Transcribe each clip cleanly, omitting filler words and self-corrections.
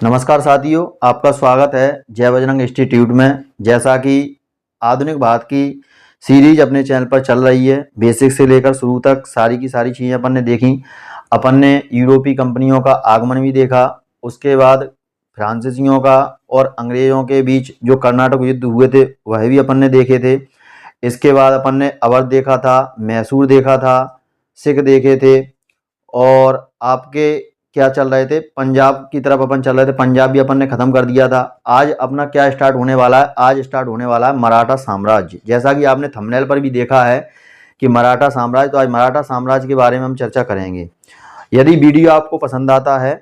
नमस्कार साथियों, आपका स्वागत है जय बजरंग इंस्टीट्यूट में। जैसा कि आधुनिक भारत की सीरीज अपने चैनल पर चल रही है, बेसिक से लेकर शुरू तक सारी की सारी चीज़ें अपन ने देखी। अपन ने यूरोपीय कंपनियों का आगमन भी देखा, उसके बाद फ्रांसीसियों का और अंग्रेज़ों के बीच जो कर्नाटक युद्ध हुए थे वह भी अपन ने देखे थे। इसके बाद अपन ने अवध देखा था, मैसूर देखा था, सिख देखे थे और आपके क्या चल रहे थे, पंजाब की तरफ अपन चल रहे थे। पंजाब भी अपन ने खत्म कर दिया था। आज अपना क्या स्टार्ट होने वाला है? आज स्टार्ट होने वाला है मराठा साम्राज्य। जैसा कि आपने थंबनेल पर भी देखा है कि मराठा साम्राज्य, तो आज मराठा साम्राज्य के बारे में हम चर्चा करेंगे। यदि वीडियो आपको पसंद आता है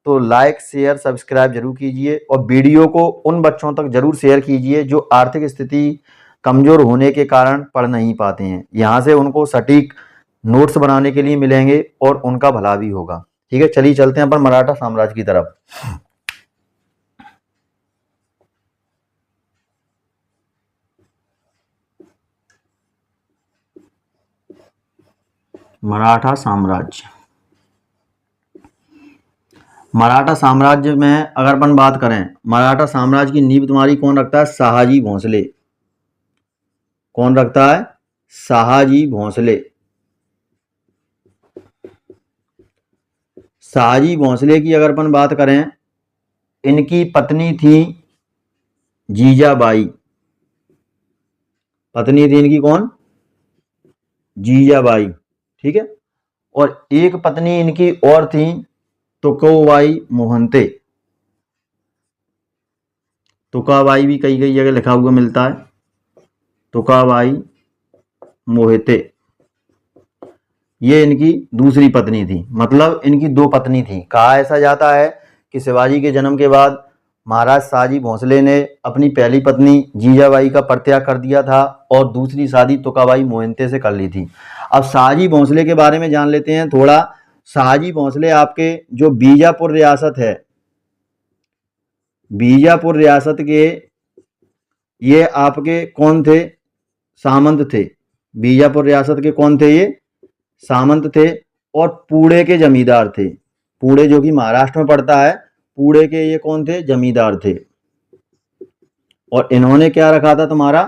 तो लाइक शेयर सब्सक्राइब जरूर कीजिए और वीडियो को उन बच्चों तक जरूर शेयर कीजिए जो आर्थिक स्थिति कमजोर होने के कारण पढ़ नहीं पाते हैं। यहाँ से उनको सटीक नोट्स बनाने के लिए मिलेंगे और उनका भला भी होगा। ठीक है, चलिए चलते हैं अपन मराठा साम्राज्य की तरफ। मराठा साम्राज्य, मराठा साम्राज्य में अगर अपन बात करें, मराठा साम्राज्य की नींव तुम्हारी कौन रखता है? शाहजी भोंसले। कौन रखता है? शाहजी भोंसले। शाहजी भोंसले की अगर अपन बात करें, इनकी पत्नी थी जीजाबाई। पत्नी थी इनकी कौन? जीजाबाई। ठीक है, और एक पत्नी इनकी और थी तुकोबाई मोहंते। तुकाबाई भी कई कई जगह लिखा हुआ मिलता है, तुकाबाई मोहिते। ये इनकी दूसरी पत्नी थी, मतलब इनकी दो पत्नी थी। कहा ऐसा जाता है कि शिवाजी के जन्म के बाद महाराज शाहजी भोंसले ने अपनी पहली पत्नी जीजाबाई का परित्याग कर दिया था और दूसरी शादी तुकाबाई मोहिते से कर ली थी। अब शाहजी भोंसले के बारे में जान लेते हैं थोड़ा। शाहजी भोंसले आपके जो बीजापुर रियासत है, बीजापुर रियासत के ये आपके कौन थे? सामंत थे। बीजापुर रियासत के कौन थे? ये सामंत थे और पुणे के जमींदार थे। पुणे जो कि महाराष्ट्र में पड़ता है, पुणे के ये कौन थे? जमींदार थे। और इन्होंने क्या रखा था? तुम्हारा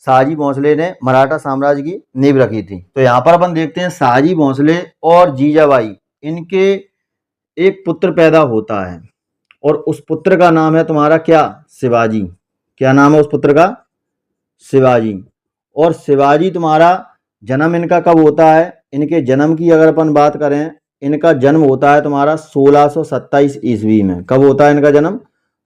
शाहजी भोंसले ने मराठा साम्राज्य की नींव रखी थी। तो यहाँ पर अपन देखते हैं शाहजी भोंसले और जीजाबाई, इनके एक पुत्र पैदा होता है और उस पुत्र का नाम है तुम्हारा क्या? शिवाजी। क्या नाम है उस पुत्र का? शिवाजी। और शिवाजी तुम्हारा जन्म इनका कब होता है? इनके जन्म की अगर अपन बात करें, इनका जन्म होता है तुम्हारा 1627 ईस्वी में। कब होता है इनका जन्म?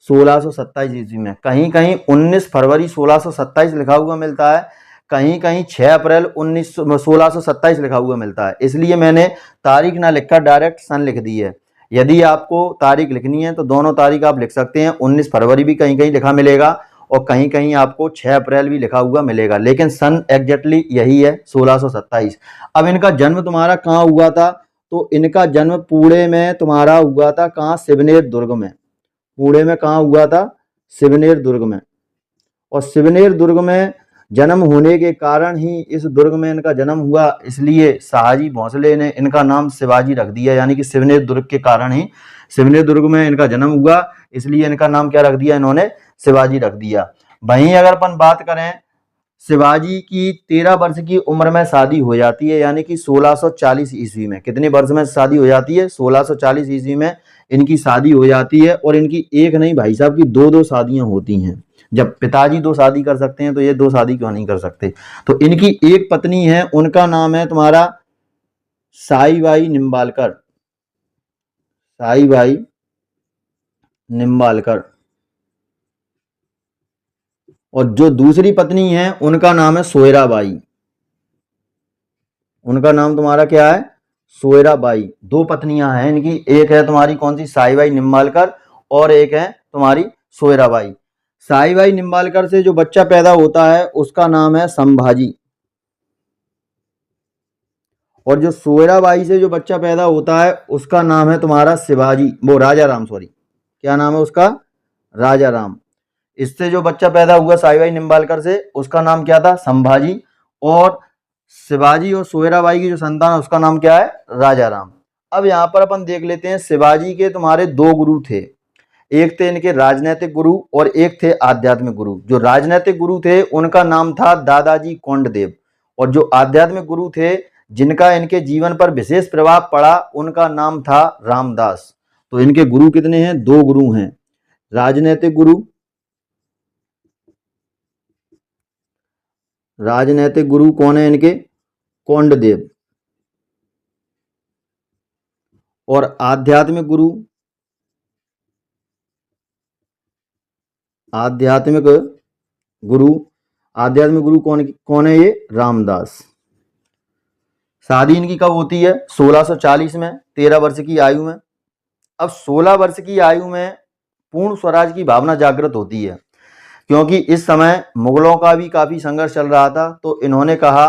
1627 ईस्वी में। कहीं कहीं 19 फरवरी 1627 लिखा हुआ मिलता है, कहीं कहीं 6 अप्रैल 1627 लिखा हुआ मिलता है। इसलिए मैंने तारीख ना लिखकर डायरेक्ट सन लिख दी है। यदि आपको तारीख लिखनी है तो दोनों तारीख आप लिख सकते हैं। 19 फरवरी भी कहीं कहीं लिखा मिलेगा और कहीं कहीं आपको 6 अप्रैल भी लिखा हुआ मिलेगा, लेकिन सन एग्जैक्टली यही है 1627। अब इनका जन्म तुम्हारा कहाँ हुआ था? तो इनका जन्म पुणे में तुम्हारा हुआ था। कहाँ? शिवनेर दुर्ग में। पुणे में कहाँ हुआ था? शिवनेर दुर्ग में। और शिवनेर दुर्ग में जन्म होने के कारण ही इस दुर्ग में इनका जन्म हुआ, इसलिए शाहजी भोंसले ने इनका नाम शिवाजी रख दिया। यानी कि शिवनेर दुर्ग के कारण ही, शिवनेर दुर्ग में इनका जन्म हुआ, इसलिए इनका नाम क्या रख दिया? इन्होंने शिवाजी रख दिया। वहीं अगर अपन बात करें, शिवाजी की 13 वर्ष की उम्र में शादी हो जाती है, यानी कि 1640 ईस्वी में। कितने वर्ष में शादी हो जाती है? 1640 ईस्वी में इनकी शादी हो जाती है। और इनकी एक नहीं भाई साहब की दो दो शादियां होती हैं। जब पिताजी दो शादी कर सकते हैं तो ये दो शादी क्यों नहीं कर सकते? तो इनकी एक पत्नी है, उनका नाम है तुम्हारा साईबाई निम्बालकर। साईबाई निम्बालकर। और जो दूसरी पत्नी है उनका नाम है सोयराबाई। उनका नाम तुम्हारा क्या है? सोयराबाई। दो पत्नियां हैं इनकी, एक है तुम्हारी कौन सी? साईबाई निम्बालकर और एक है तुम्हारी सोयराबाई। साईबाई निम्बालकर से जो बच्चा पैदा होता है उसका नाम है संभाजी। और जो सोयराबाई से जो बच्चा पैदा होता है उसका नाम है तुम्हारा शिवाजी, वो राजा राम, सॉरी क्या नाम है उसका? राजा राम। इससे जो बच्चा पैदा हुआ साईबाई निम्बालकर से, उसका नाम क्या था? संभाजी। और शिवाजी और सोयराबाई की जो संतान है उसका नाम क्या है? राजा राम। अब यहाँ पर अपन देख लेते हैं, शिवाजी के तुम्हारे दो गुरु थे। एक थे इनके राजनैतिक गुरु और एक थे आध्यात्मिक गुरु। जो राजनैतिक गुरु थे उनका नाम था दादाजी कोंडदेव, और जो आध्यात्मिक गुरु थे जिनका इनके जीवन पर विशेष प्रभाव पड़ा उनका नाम था रामदास। तो इनके गुरु कितने हैं? 2 गुरु हैं। राजनैतिक गुरु कौन है इनके? कोंडदेव। और आध्यात्मिक गुरु कौन है? ये रामदास। शादी इनकी कब होती है? 1640 में, 13 वर्ष की आयु में। अब 16 वर्ष की आयु में पूर्ण स्वराज की भावना जागृत होती है, क्योंकि इस समय मुगलों का भी काफी संघर्ष चल रहा था। तो इन्होंने कहा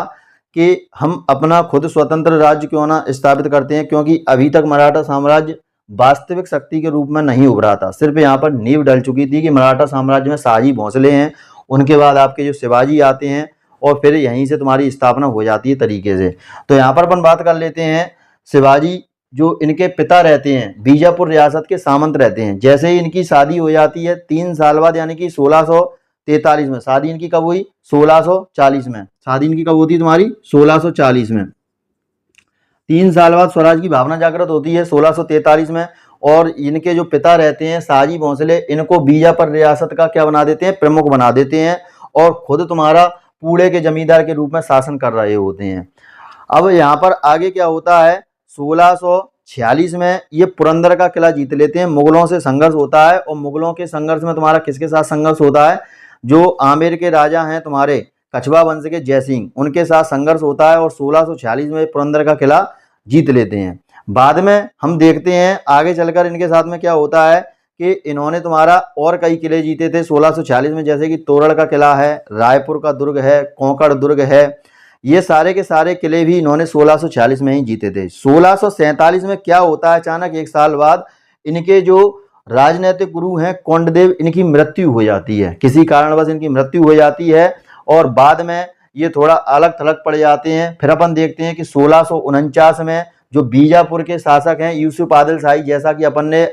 कि हम अपना खुद स्वतंत्र राज्य क्यों ना स्थापित करते हैं, क्योंकि अभी तक मराठा साम्राज्य वास्तविक शक्ति के रूप में नहीं उभरा था। सिर्फ यहाँ पर नींव डल चुकी थी कि मराठा साम्राज्य में शाही भोंसले हैं, उनके बाद आपके जो शिवाजी आते हैं और फिर यहीं से तुम्हारी स्थापना हो जाती है तरीके से। तो यहाँ पर अपन बात कर लेते हैं, शिवाजी जो इनके पिता रहते हैं बीजापुर रियासत के सामंत रहते हैं। जैसे ही इनकी शादी हो जाती है 3 साल बाद, यानी कि 1643 में। शादी इनकी कब हुई? 1640 में। शादी इनकी कब होती है तुम्हारी? 1640 में। 3 साल बाद स्वराज की भावना जागृत होती है 1643 में। और इनके जो पिता रहते हैं शाहजी भोंसले, इनको बीजापुर रियासत का क्या बना देते हैं? प्रमुख बना देते हैं, और खुद तुम्हारा पुणे के जमींदार के रूप में शासन कर रहे होते हैं। अब यहाँ पर आगे क्या होता है? 1646 में ये पुरंदर का किला जीत लेते हैं। मुगलों से संघर्ष होता है, और मुगलों के संघर्ष में तुम्हारा किसके साथ संघर्ष होता है? जो आमेर के राजा हैं तुम्हारे कछवा वंश के जयसिंह, उनके साथ संघर्ष होता है, और 1646 में पुरंदर का किला जीत लेते हैं। बाद में हम देखते हैं आगे चलकर इनके साथ में क्या होता है कि इन्होंने तुम्हारा और कई किले जीते थे 1646 में, जैसे कि तोरण का किला है, रायपुर का दुर्ग है, कोंकण दुर्ग है। ये सारे के सारे किले भी इन्होंने 1646 में ही जीते थे। 1647 में क्या होता है? अचानक 1 साल बाद इनके जो राजनीतिक गुरु हैं कोंडदेव, इनकी मृत्यु हो जाती है। किसी कारणवश इनकी मृत्यु हो जाती है, और बाद में ये थोड़ा अलग थलग पड़ जाते हैं। फिर अपन देखते हैं कि 1649 में जो बीजापुर के शासक हैं यूसुफ आदिल शाही, जैसा कि अपन ने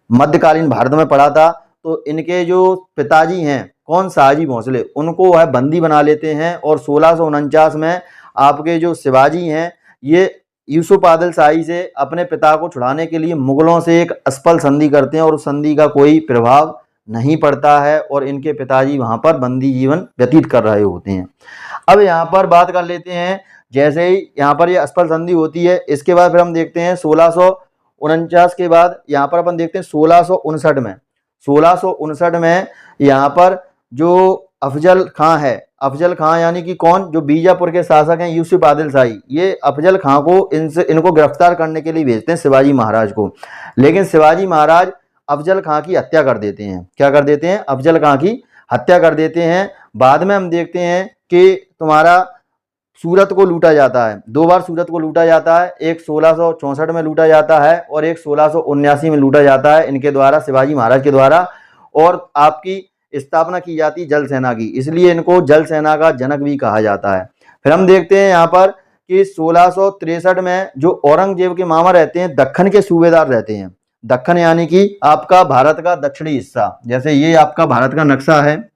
मध्यकालीन भारत में पढ़ा था, तो इनके जो पिताजी हैं कौन? शाहजी भोंसले, उनको वह बंदी बना लेते हैं। और 1649 में आपके जो शिवाजी हैं ये यूसुफ आदिल शाही से अपने पिता को छुड़ाने के लिए मुगलों से एक असफल संधि करते हैं, और उस संधि का कोई प्रभाव नहीं पड़ता है, और इनके पिताजी वहां पर बंदी जीवन व्यतीत कर रहे होते हैं। अब यहाँ पर बात कर लेते हैं, जैसे ही यहाँ पर ये असफल संधि होती है, इसके बाद फिर हम देखते हैं 1649 के बाद यहाँ पर अपन देखते हैं 1659 में। 1659 में यहाँ पर जो अफजल खां है, अफजल खां यानी कि कौन? जो बीजापुर के शासक हैं यूसुफ आदिल शाही, ये अफजल खां को इनको गिरफ्तार करने के लिए भेजते हैं शिवाजी महाराज को। लेकिन शिवाजी महाराज अफजल खां की हत्या कर देते हैं। क्या कर देते हैं? अफजल खां की हत्या कर देते हैं। बाद में हम देखते हैं कि तुम्हारा सूरत को लूटा जाता है। 2 बार सूरत को लूटा जाता है, एक 1664 में लूटा जाता है और एक 1679 में लूटा जाता है इनके द्वारा, शिवाजी महाराज के द्वारा। और आपकी स्थापना की जाती जल सेना की, इसलिए इनको जल सेना का जनक भी कहा जाता है। फिर हम देखते हैं यहाँ पर कि 1663 में जो औरंगजेब के मामा रहते हैं दक्कन के सूबेदार रहते हैं। दक्कन यानी कि आपका भारत का दक्षिणी हिस्सा, जैसे ये आपका भारत का नक्शा है,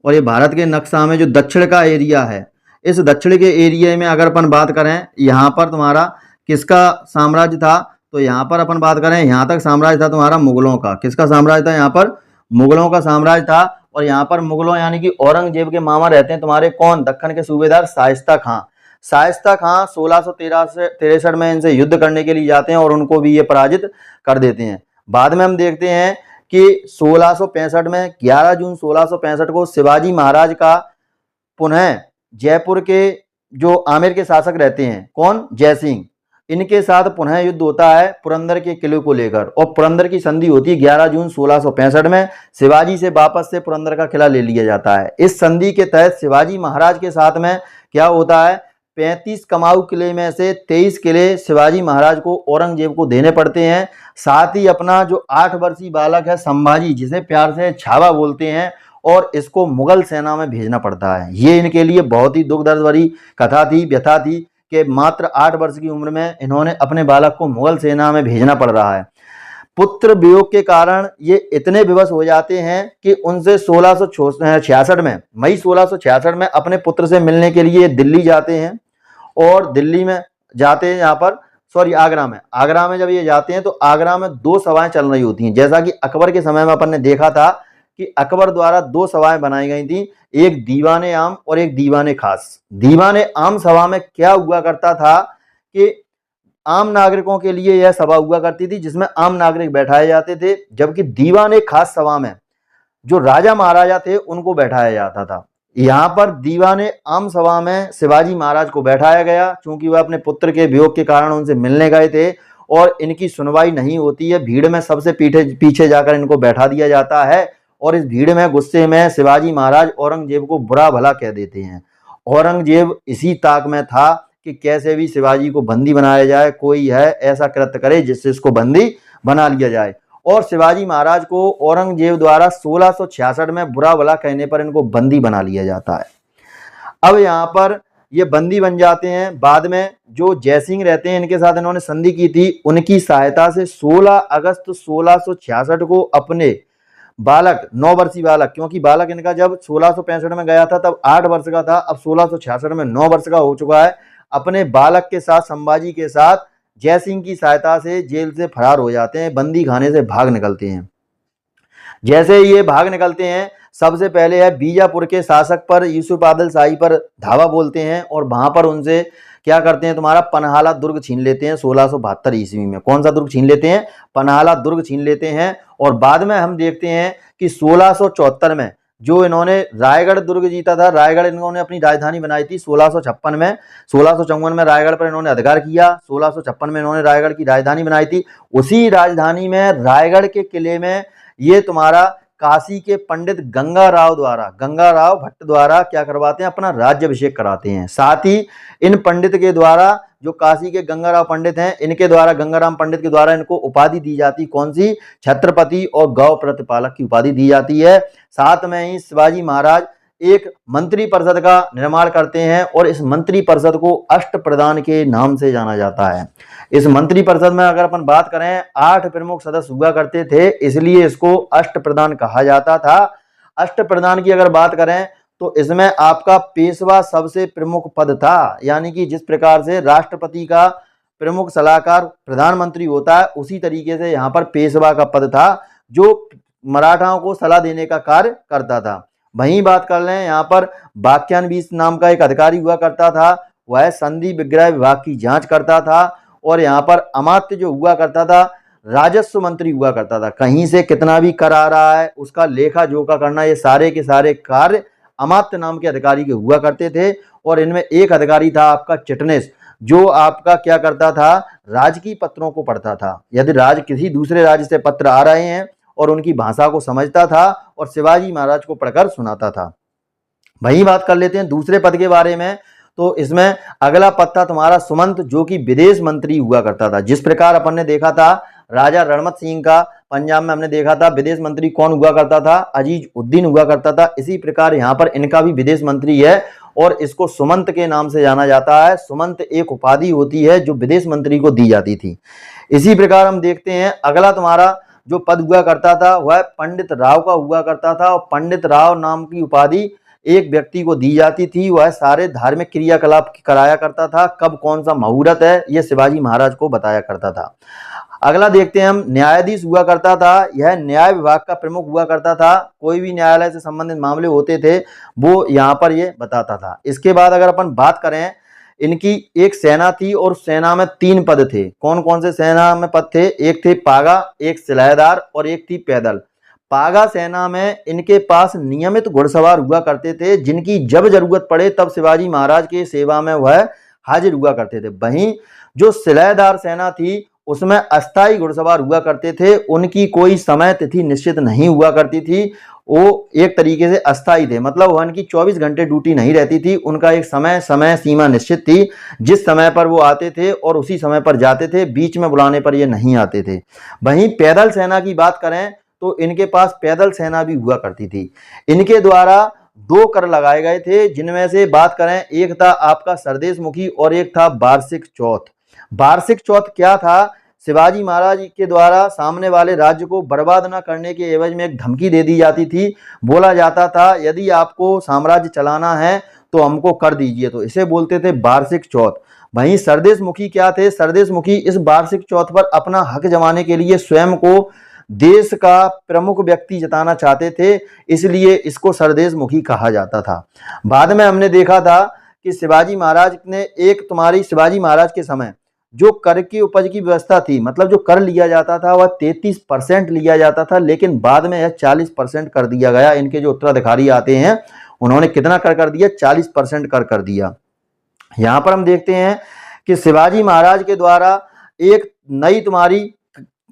और ये भारत के नक्शा में जो दक्षिण का एरिया है, इस दक्षिण के एरिया में अगर अपन बात करें यहाँ पर तुम्हारा किसका साम्राज्य था, तो यहाँ पर अपन बात करें यहाँ तक साम्राज्य था तुम्हारा मुगलों का। किसका साम्राज्य था? यहाँ पर मुगलों का साम्राज्य था। और यहाँ पर मुगलों यानी कि औरंगजेब के मामा रहते हैं तुम्हारे कौन? दक्कन के सूबेदार शाइस्ता खां। शाइस्ता खां 1663 में इनसे युद्ध करने के लिए जाते हैं और उनको भी ये पराजित कर देते हैं। बाद में हम देखते हैं कि 1665 में 11 जून 1665 को शिवाजी महाराज का पुनः जयपुर के जो आमेर के शासक रहते हैं कौन? जयसिंह, इनके साथ पुनः युद्ध होता है पुरंदर के किले को लेकर, और पुरंदर की संधि होती है 11 जून 1665 में। शिवाजी से वापस से पुरंदर का किला ले लिया जाता है। इस संधि के तहत शिवाजी महाराज के साथ में क्या होता है? 35 कमाऊ किले में से 23 किले शिवाजी महाराज को औरंगजेब को देने पड़ते हैं। साथ ही अपना जो 8 वर्षीय बालक है संभाजी, जिसे प्यार से छावा बोलते हैं, और इसको मुगल सेना में भेजना पड़ता है। ये इनके लिए बहुत ही दुख दर्द भरी कथा थी, व्यथा थी कि मात्र 8 वर्ष की उम्र में इन्होंने अपने बालक को मुगल सेना में भेजना पड़ रहा है। पुत्र वियोग के कारण ये इतने विवश हो जाते हैं कि उनसे 1666 में, मई 1666 में अपने पुत्र से मिलने के लिए दिल्ली जाते हैं। और दिल्ली में जाते हैं, यहाँ पर सॉरी आगरा में जब ये जाते हैं तो आगरा में 2 सभाएं चल रही होती हैं। जैसा कि अकबर के समय में अपन ने देखा था कि अकबर द्वारा 2 सभाएं बनाई गई थी, एक दीवाने आम और एक दीवाने खास। दीवाने आम सभा में क्या हुआ करता था कि आम नागरिकों के लिए यह सभा हुआ करती थी जिसमें आम नागरिक बैठाए जाते थे, जबकि दीवाने खास सभा में जो राजा महाराजा थे उनको बैठाया जाता था। यहाँ पर दीवाने आम सभा में शिवाजी महाराज को बैठाया गया, क्योंकि वह अपने पुत्र के वियोग के कारण उनसे मिलने गए थे और इनकी सुनवाई नहीं होती है। भीड़ में सबसे पीछे जाकर इनको बैठा दिया जाता है और इस भीड़ में गुस्से में शिवाजी महाराज औरंगजेब को बुरा भला कह देते हैं। औरंगजेब इसी ताक में था कि कैसे भी शिवाजी को बंदी बनाया जाए, कोई है ऐसा कृत्य करे जिससे इसको बंदी बना लिया जाए। और शिवाजी महाराज को औरंगजेब द्वारा 1666 में बुरा भला कहने पर इनको बंदी बना लिया जाता है। अब यहाँ पर ये बंदी बन जाते हैं। बाद में जो जयसिंह रहते हैं, इनके साथ इन्होंने संधि की थी, उनकी सहायता से 16 अगस्त 1666 को अपने बालक 9 वर्षीय बालक, क्योंकि बालक इनका जब 1665 में गया था तब 8 वर्ष का था, अब 1666 में 9 वर्ष का हो चुका है। अपने बालक के साथ, संभाजी के साथ जयसिंह की सहायता से जेल से फरार हो जाते हैं, बंदी खाने से भाग निकलते हैं। जैसे ये भाग निकलते हैं, सबसे पहले है बीजापुर के शासक पर, यूसुफ आदिल शाही पर धावा बोलते हैं और वहां पर उनसे क्या करते हैं, तुम्हारा पनहाला दुर्ग छीन लेते हैं 1672 ईस्वी में। कौन सा दुर्ग छीन लेते हैं? पनहाला दुर्ग छीन लेते हैं। और बाद में हम देखते हैं कि 1674 में जो इन्होंने रायगढ़ दुर्ग जीता था, रायगढ़ इन्होंने अपनी राजधानी बनाई थी 1656 में। 1654 में रायगढ़ पर इन्होंने अधिकार किया, 1656 में इन्होंने रायगढ़ की राजधानी बनाई थी। उसी राजधानी में रायगढ़ के किले में ये तुम्हारा काशी के पंडित गंगाराव भट्ट द्वारा क्या करवाते हैं, अपना राज्याभिषेक कराते हैं। साथ ही इन पंडित के द्वारा, जो काशी के गंगाराव पंडित हैं, इनके द्वारा, गंगाराम पंडित के द्वारा इनको उपाधि दी जाती, कौन सी? छत्रपति और गौ प्रतिपालक की उपाधि दी जाती है। साथ में ही शिवाजी महाराज एक मंत्री परिषद का निर्माण करते हैं और इस मंत्री परिषद को अष्टप्रधान के नाम से जाना जाता है। इस मंत्री परिषद में अगर अपन बात करें, 8 प्रमुख सदस्य हुआ करते थे, इसलिए इसको अष्टप्रधान कहा जाता था। अष्टप्रधान की अगर बात करें तो इसमें आपका पेशवा सबसे प्रमुख पद था, यानी कि जिस प्रकार से राष्ट्रपति का प्रमुख सलाहकार प्रधानमंत्री होता है, उसी तरीके से यहाँ पर पेशवा का पद था जो मराठाओं को सलाह देने का कार्य करता था। वहीं बात कर लें, यहाँ पर वाक्यान्वीस नाम का एक अधिकारी हुआ करता था, वह संधि विग्रह विभाग की जांच करता था। और यहाँ पर अमात्य जो हुआ करता था, राजस्व मंत्री हुआ करता था, कहीं से कितना भी कर आ रहा है उसका लेखा जोखा करना, ये सारे के सारे कार्य अमात्य नाम के अधिकारी के हुआ करते थे। और इनमें एक अधिकारी था आपका चिटनेस, जो आपका क्या करता था, राजकीय पत्रों को पढ़ता था। यदि किसी दूसरे राज्य से पत्र आ रहे हैं और उनकी भाषा को समझता था और शिवाजी महाराज को पढ़कर सुनाता था। वहीं बात कर लेते हैं दूसरे पद के बारे में, तो इसमें अगला पद था तुम्हारा सुमंत, जो कि विदेश मंत्री हुआ करता था। जिस प्रकार अपन ने देखा था राजा रणमत सिंह का पंजाब में, हमने देखा था विदेश मंत्री कौन हुआ करता था, अजीज उद्दीन हुआ करता था। इसी प्रकार यहाँ पर इनका भी विदेश मंत्री है और इसको सुमंत के नाम से जाना जाता है। सुमंत एक उपाधि होती है जो विदेश मंत्री को दी जाती थी। इसी प्रकार हम देखते हैं अगला तुम्हारा जो पद हुआ करता था वह पंडित राव का हुआ करता था। और पंडित राव नाम की उपाधि एक व्यक्ति को दी जाती थी, वह सारे धार्मिक क्रियाकलाप कराया करता था। कब कौन सा मुहूर्त है ये शिवाजी महाराज को बताया करता था। अगला देखते हैं हम, न्यायाधीश हुआ करता था, यह न्याय विभाग का प्रमुख हुआ करता था। कोई भी न्यायालय से संबंधित मामले होते थे वो यहाँ पर ये बताता था। इसके बाद अगर अपन बात करें, इनकी एक सेना थी और सेना में 3 पद थे। कौन कौन से सेना में पद थे? एक थे पागा, एक सिलाईदार और एक थी पैदल। पागा सेना में इनके पास नियमित घुड़सवार हुआ करते थे, जिनकी जब जरूरत पड़े तब शिवाजी महाराज के सेवा में वह हाजिर हुआ करते थे। वहीं जो सिलाईदार सेना थी उसमें अस्थायी घुड़सवार हुआ करते थे, उनकी कोई समय तिथि निश्चित नहीं हुआ करती थी, वो एक तरीके से अस्थायी थे, मतलब उनकी 24 घंटे ड्यूटी नहीं रहती थी। उनका एक समय सीमा निश्चित थी, जिस समय पर वो आते थे और उसी समय पर जाते थे, बीच में बुलाने पर ये नहीं आते थे। वहीं पैदल सेना की बात करें तो इनके पास पैदल सेना भी हुआ करती थी। इनके द्वारा 2 कर लगाए गए थे, जिनमें से बात करें, एक था आपका सरदेशमुखी और एक था वार्षिक चौथ। वार्षिक चौथ क्या था? शिवाजी महाराज के द्वारा सामने वाले राज्य को बर्बाद न करने के एवज में एक धमकी दे दी जाती थी। बोला जाता था यदि आपको साम्राज्य चलाना है तो हमको कर दीजिए, तो इसे बोलते थे वार्षिक चौथ। वहीं सरदेश मुखी क्या थे? सरदेश मुखी इस वार्षिक चौथ पर अपना हक जमाने के लिए स्वयं को देश का प्रमुख व्यक्ति जताना चाहते थे, इसलिए इसको सरदेश मुखी कहा जाता था। बाद में हमने देखा था कि शिवाजी महाराज ने शिवाजी महाराज के समय जो कर की उपज की व्यवस्था थी, मतलब जो कर लिया जाता था वह 33% लिया जाता था, लेकिन बाद में यह 40% कर दिया गया। इनके जो उत्तराधिकारी आते हैं उन्होंने कितना कर दिया? 40% कर दिया। यहाँ पर हम देखते हैं कि शिवाजी महाराज के द्वारा एक नई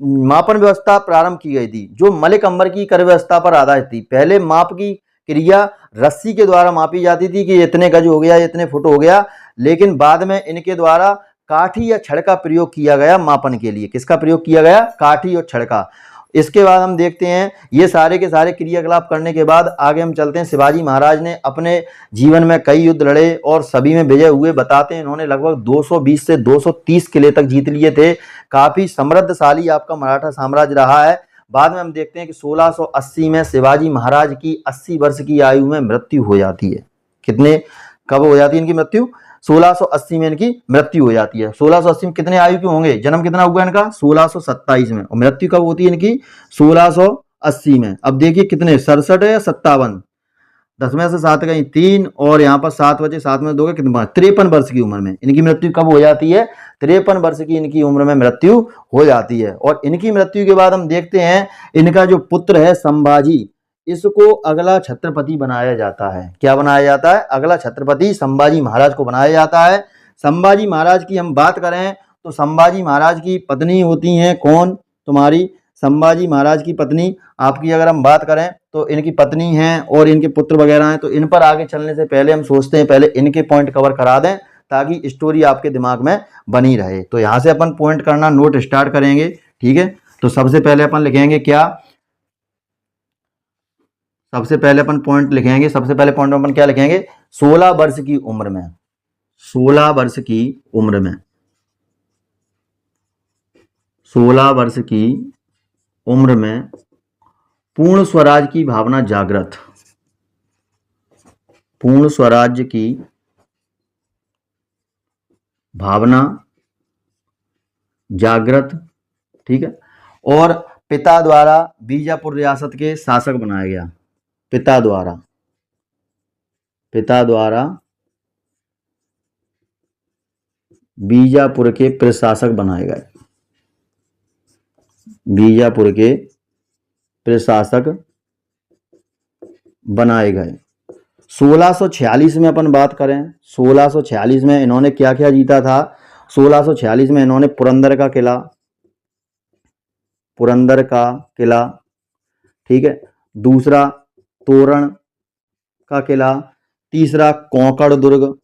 मापन व्यवस्था प्रारंभ की गई थी, जो मलिक अंबर की कर व्यवस्था पर आधारित थी। पहले माप की क्रिया रस्सी के द्वारा मापी जाती थी कि इतने गज हो गया, इतने फुट हो गया, लेकिन बाद में इनके द्वारा काठी या छड़ का प्रयोग किया गया मापन के लिए। किसका प्रयोग किया गया? काठी और छड़ का। इसके बाद हम देखते हैं ये सारे के सारे क्रियाकलाप करने के बाद आगे हम चलते हैं। शिवाजी महाराज ने अपने जीवन में कई युद्ध लड़े और सभी में विजय हुए। बताते हैं इन्होंने लगभग 220 से 230 किले तक जीत लिए थे। काफी समृद्धशाली आपका मराठा साम्राज्य रहा है। बाद में हम देखते हैं कि 1680 में शिवाजी महाराज की 80 वर्ष की आयु में मृत्यु हो जाती है। कब हो जाती है इनकी मृत्यु? 1680 में इनकी मृत्यु हो जाती है। 1680 में कितने आयु के होंगे? जन्म कितना हुआ इनका? 1627 में, और मृत्यु कब होती है इनकी? 1680 में। अब देखिए कितने 67 है या 57? 10 में से 7 गई 3, और यहाँ पर 7 बचे 7 में 2 गए कितने? 53 वर्ष की उम्र में इनकी मृत्यु कब हो जाती है? 53 वर्ष की इनकी उम्र में मृत्यु हो जाती है। और इनकी मृत्यु के बाद हम देखते हैं इनका जो पुत्र है संभाजी, इसको अगला छत्रपति बनाया जाता है। क्या बनाया जाता है? अगला छत्रपति संभाजी महाराज को बनाया जाता है। संभाजी महाराज की हम बात करें तो संभाजी महाराज की पत्नी होती हैं कौन? तुम्हारी संभाजी महाराज की पत्नी आपकी अगर हम बात करें तो इनकी पत्नी हैं और इनके पुत्र वगैरह हैं। तो इन पर आगे चलने से पहले हम सोचते हैं पहले इनके पॉइंट कवर करा दें ताकि स्टोरी आपके दिमाग में बनी रहे। तो यहाँ से अपन पॉइंट करना नोट स्टार्ट करेंगे, ठीक है। तो सबसे पहले अपन लिखेंगे क्या? सबसे पहले अपन पॉइंट लिखेंगे, सबसे पहले पॉइंट में अपन क्या लिखेंगे? 16 वर्ष की उम्र में, 16 वर्ष की उम्र में, 16 वर्ष की उम्र में पूर्ण स्वराज की भावना जागृत, पूर्ण स्वराज्य की भावना जागृत, ठीक है। और पिता द्वारा बीजापुर रियासत के शासक बनाया गया। पिता द्वारा बीजापुर के प्रशासक बनाए गए, बीजापुर के प्रशासक बनाए गए। 1646 में अपन बात करें, 1646 में इन्होंने क्या क्या जीता था? 1646 में इन्होंने पुरंदर का किला, ठीक है, दूसरा तोरण का किला, तीसरा कोंकण दुर्ग,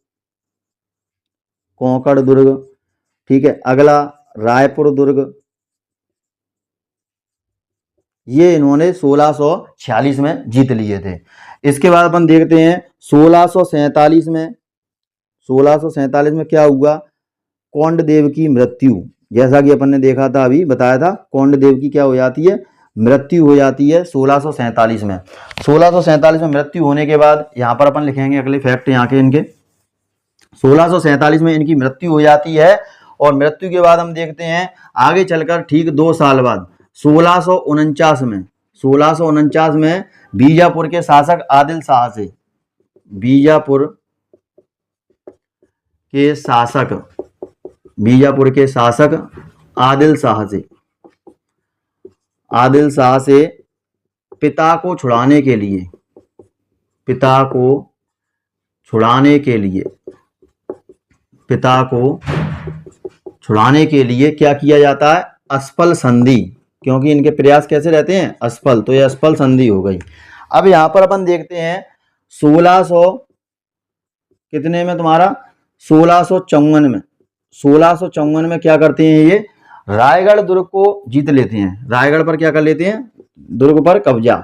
ठीक है, अगला रायपुर दुर्ग, ये इन्होंने 1646 में जीत लिए थे। इसके बाद अपन देखते हैं 1647 में क्या हुआ? कोंडदेव की मृत्यु। जैसा कि अपन ने देखा था, अभी बताया था, कोंडदेव की क्या हो जाती है? मृत्यु हो जाती है 1647 में। 1647 में मृत्यु होने के बाद यहाँ पर अपन लिखेंगे अगले फैक्ट यहाँ के इनके। 1647 में इनकी मृत्यु हो जाती है और मृत्यु के बाद हम देखते हैं आगे चलकर ठीक 2 साल बाद 1649 में बीजापुर के शासक आदिल शाह से, बीजापुर के शासक आदिल शाह से पिता को छुड़ाने के लिए क्या किया जाता है? असफल संधि, क्योंकि इनके प्रयास कैसे रहते हैं? असफल, तो ये असफल संधि हो गई। अब यहां पर अपन देखते हैं 1600 कितने में तुम्हारा? 1654 में क्या करते हैं ये? रायगढ़ दुर्ग को जीत लेते हैं। रायगढ़ पर क्या कर लेते हैं? दुर्ग पर कब्जा,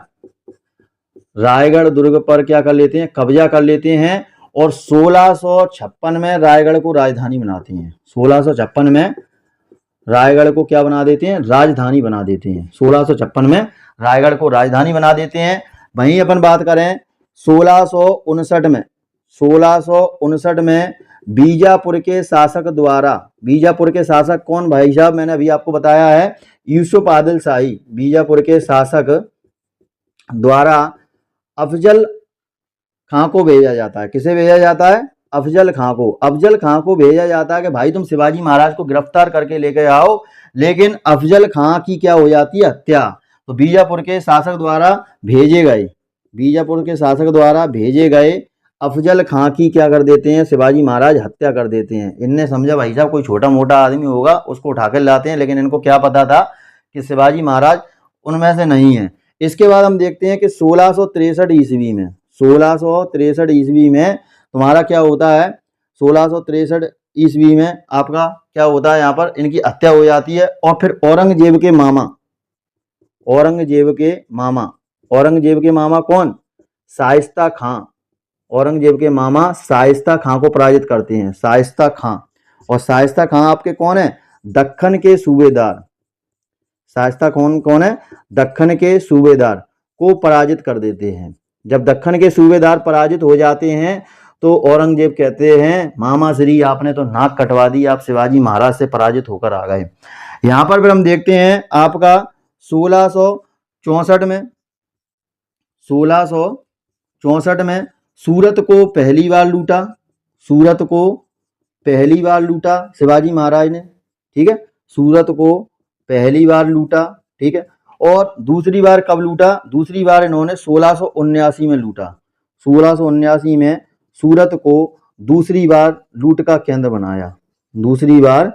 रायगढ़ दुर्ग पर क्या कर लेते हैं? कब्जा कर लेते हैं। और 1656 में रायगढ़ को राजधानी बनाते हैं। 1656 में रायगढ़ को क्या बना देते हैं, राजधानी बना देते हैं। 1656 में रायगढ़ को राजधानी बना देते हैं। वहीं अपन बात करें 1659 में, 1659 में बीजापुर के शासक द्वारा, बीजापुर के शासक कौन भाई साहब, मैंने अभी आपको बताया है यूसुफ आदिल शाही। बीजापुर के शासक द्वारा अफजल खां को भेजा जाता है। किसे भेजा जाता है, अफजल खां को। अफजल खां को भेजा जाता है कि भाई तुम शिवाजी महाराज को गिरफ्तार करके लेके आओ, लेकिन अफजल खां की क्या हो जाती है, हत्या। तो बीजापुर के शासक द्वारा भेजे गए, बीजापुर के शासक द्वारा भेजे गए अफजल खां की क्या कर देते हैं, शिवाजी महाराज हत्या कर देते हैं। इनने समझा भाई साहब कोई छोटा मोटा आदमी होगा उसको उठा कर लाते हैं, लेकिन इनको क्या पता था कि शिवाजी महाराज उनमें से नहीं है। इसके बाद हम देखते हैं कि 1663 ईस्वी में, 1663 ईस्वी में तुम्हारा क्या होता है, 1663 ईस्वी में आपका क्या होता है, यहाँ पर इनकी हत्या हो जाती है। और फिर औरंगजेब के मामा, औरंगजेब के मामा, औरंगजेब के मामा कौन, शाइस्ता खां। औरंगजेब के मामा शाइस्ता खां को पराजित करते हैं, शाइस्ता खां। और शाइस्ता खां आपके कौन है, दक्कन के सूबेदार। शाइस्ता खान कौन है, दक्कन के सूबेदार को पराजित कर देते हैं। जब दक्कन के सूबेदार पराजित हो जाते हैं तो औरंगजेब कहते हैं मामा श्री आपने तो नाक कटवा दी, आप शिवाजी महाराज से पराजित होकर आ गए। यहाँ पर फिर हम देखते हैं आपका 1664 में, 1664 में सूरत को पहली बार लूटा, सूरत को पहली बार लूटा शिवाजी महाराज ने, ठीक है, सूरत को पहली बार लूटा, ठीक है। और दूसरी बार कब लूटा, दूसरी बार इन्होंने 1679 में लूटा। 1679 में सूरत को दूसरी बार लूट का केंद्र बनाया, दूसरी बार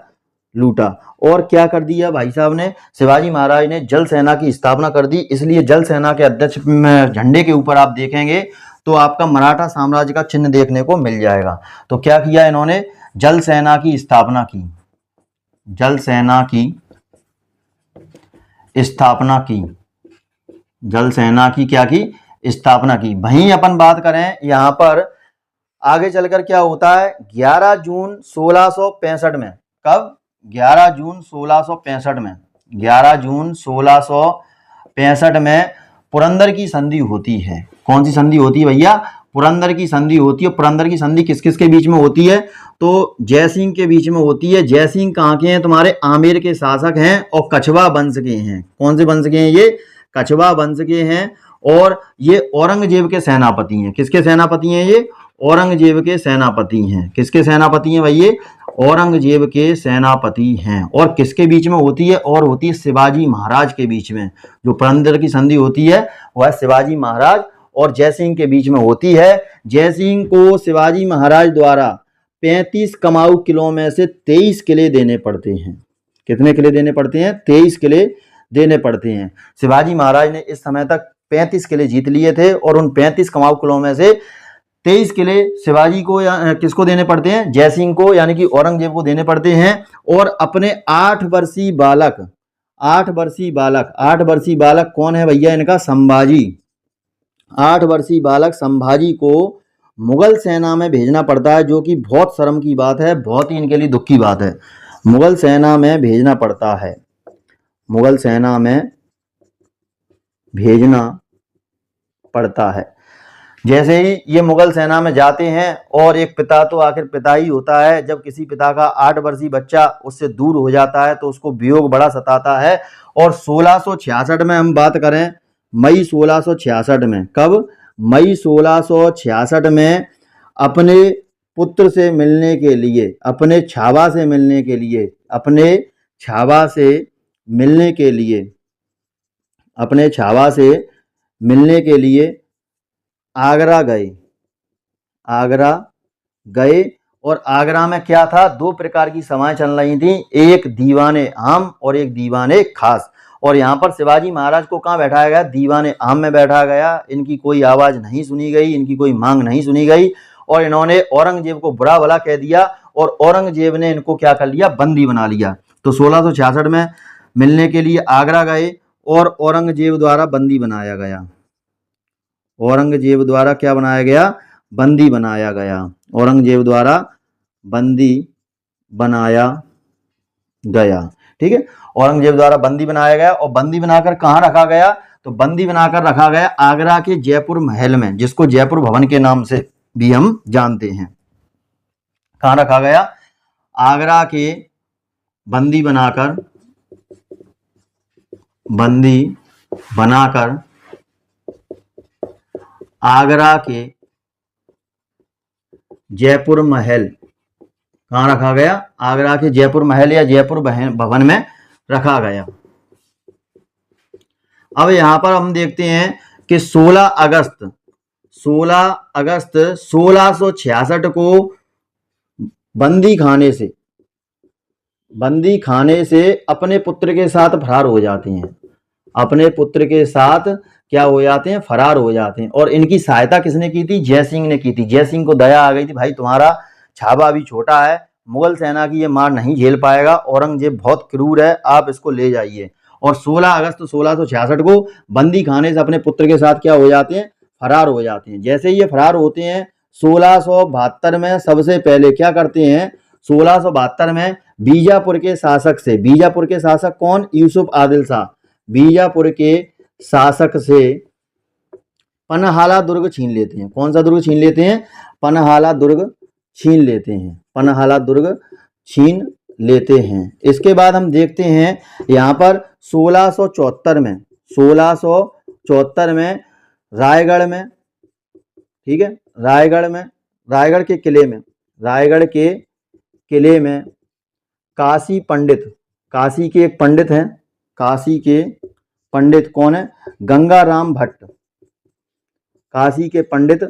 लूटा। और क्या कर दिया भाई साहब ने, शिवाजी महाराज ने जल सेना की स्थापना कर दी। इसलिए जल सेना के अध्यक्ष में झंडे के ऊपर आप देखेंगे तो आपका मराठा साम्राज्य का चिन्ह देखने को मिल जाएगा। तो क्या किया इन्होंने, जल सेना की स्थापना की, जल सेना की स्थापना की, जल सेना की क्या की, स्थापना की। वहीं अपन बात करें यहाँ पर आगे चलकर क्या होता है, 11 जून 1665 में, कब, 11 जून 1665 में, 11 जून 1665 में पुरंदर की संधि होती है। कौन सी संधि होती है भैया, पुरंदर की संधि होती है। पुरंदर की संधि किस किस के बीच में होती है, तो जयसिंह के बीच में होती है। जयसिंह कहाँ के हैं, तुम्हारे आमेर के शासक हैं और कछवा वंश के हैं। कौन से वंश के हैं ये, कछवा वंश के हैं। और ये औरंगजेब के सेनापति हैं। किसके सेनापति हैं ये, औरंगजेब के सेनापति हैं। किसके सेनापति हैं भाई ये, औरंगजेब के सेनापति हैं। और किसके बीच में होती है, और होती है शिवाजी महाराज के बीच में। जो पुरंदर की संधि होती है वह शिवाजी महाराज और जयसिंह के बीच में होती है। जयसिंह को शिवाजी महाराज द्वारा 35 कमाऊ किलों में से 23 किले देने पड़ते हैं। कितने किले देने पड़ते हैं, 23 किले देने पड़ते हैं। शिवाजी महाराज ने इस समय तक 35 किले जीत लिए थे और उन 35 कमाऊ किलों में से 23 किले शिवाजी को या किसको देने पड़ते हैं, जयसिंह को यानी कि औरंगजेब को देने पड़ते हैं। और अपने 8 वर्षीय बालक, 8 वर्षीय बालक, 8 वर्षीय बालक कौन है भैया इनका, संभाजी। 8 वर्षीय बालक संभाजी को मुगल सेना में भेजना पड़ता है, जो कि बहुत शर्म की बात है, बहुत ही इनके लिए दुख की बात है। मुगल सेना में भेजना पड़ता है, मुगल सेना में भेजना पड़ता है। जैसे ही ये मुगल सेना में जाते हैं, और एक पिता तो आखिर पिता ही होता है, जब किसी पिता का 8 वर्षीय बच्चा उससे दूर हो जाता है तो उसको वियोग बड़ा सताता है। और 1666 में हम बात करें, मई 1666 में, कब, मई 1666 में अपने पुत्र से मिलने के लिए, अपने छावा से मिलने के लिए, अपने छावा से मिलने के लिए, अपने छावा से मिलने के लिए आगरा गए, आगरा गए। और आगरा में क्या था, 2 प्रकार की सभाएं चल रही थी, एक दीवाने आम और एक दीवाने खास। और यहाँ पर शिवाजी महाराज को कहाँ बैठाया गया, दीवाने आम में बैठा गया। इनकी कोई आवाज नहीं सुनी गई, इनकी कोई मांग नहीं सुनी गई, और इन्होंने औरंगजेब को बुरा भला कह दिया और औरंगजेब ने इनको क्या कर लिया, बंदी बना लिया। तो 1666 में मिलने के लिए आगरा गए और औरंगजेब द्वारा बंदी बनाया गया। औरंगजेब द्वारा क्या बनाया गया, बंदी बनाया गया। औरंगजेब द्वारा बंदी बनाया गया। ठीक है। औरंगजेब द्वारा बंदी बनाया गया और बंदी बनाकर कहाँ रखा गया, तो बंदी बनाकर रखा गया आगरा के जयपुर महल में, जिसको जयपुर भवन के नाम से भी हम जानते हैं। कहाँ रखा गया, आगरा के बंदी बनाकर आगरा के जयपुर महल, कहाँ रखा गया, आगरा के जयपुर महल या जयपुर भवन में रखा गया। अब यहां पर हम देखते हैं कि 16 अगस्त 1666 को बंदी खाने से अपने पुत्र के साथ फरार हो जाते हैं, अपने पुत्र के साथ क्या हो जाते हैं, फरार हो जाते हैं। और इनकी सहायता किसने की थी, जय सिंह ने की थी। जय सिंह को दया आ गई थी, भाई तुम्हारा छाबा भी छोटा है, मुगल सेना की ये मार नहीं झेल पाएगा, औरंगजेब बहुत क्रूर है, आप इसको ले जाइए। और 16 अगस्त 1666 को बंदी खाने से अपने पुत्र के साथ क्या हो जाते हैं, फरार हो जाते हैं। जैसे ये फरार होते हैं 1672 में सबसे पहले क्या करते हैं, 1672 में बीजापुर के शासक से, बीजापुर के शासक कौन, यूसुफ आदिल शाह, बीजापुर के शासक से पनहाला दुर्ग छीन लेते हैं। कौन सा दुर्ग छीन लेते हैं, पनहाला दुर्ग छीन लेते हैं, पनहाला दुर्ग छीन लेते हैं। इसके बाद हम देखते हैं यहाँ पर 1674 में रायगढ़ में, ठीक है, रायगढ़ के किले में काशी के एक पंडित हैं, काशी के पंडित कौन है, गंगाराम भट्ट, काशी के पंडित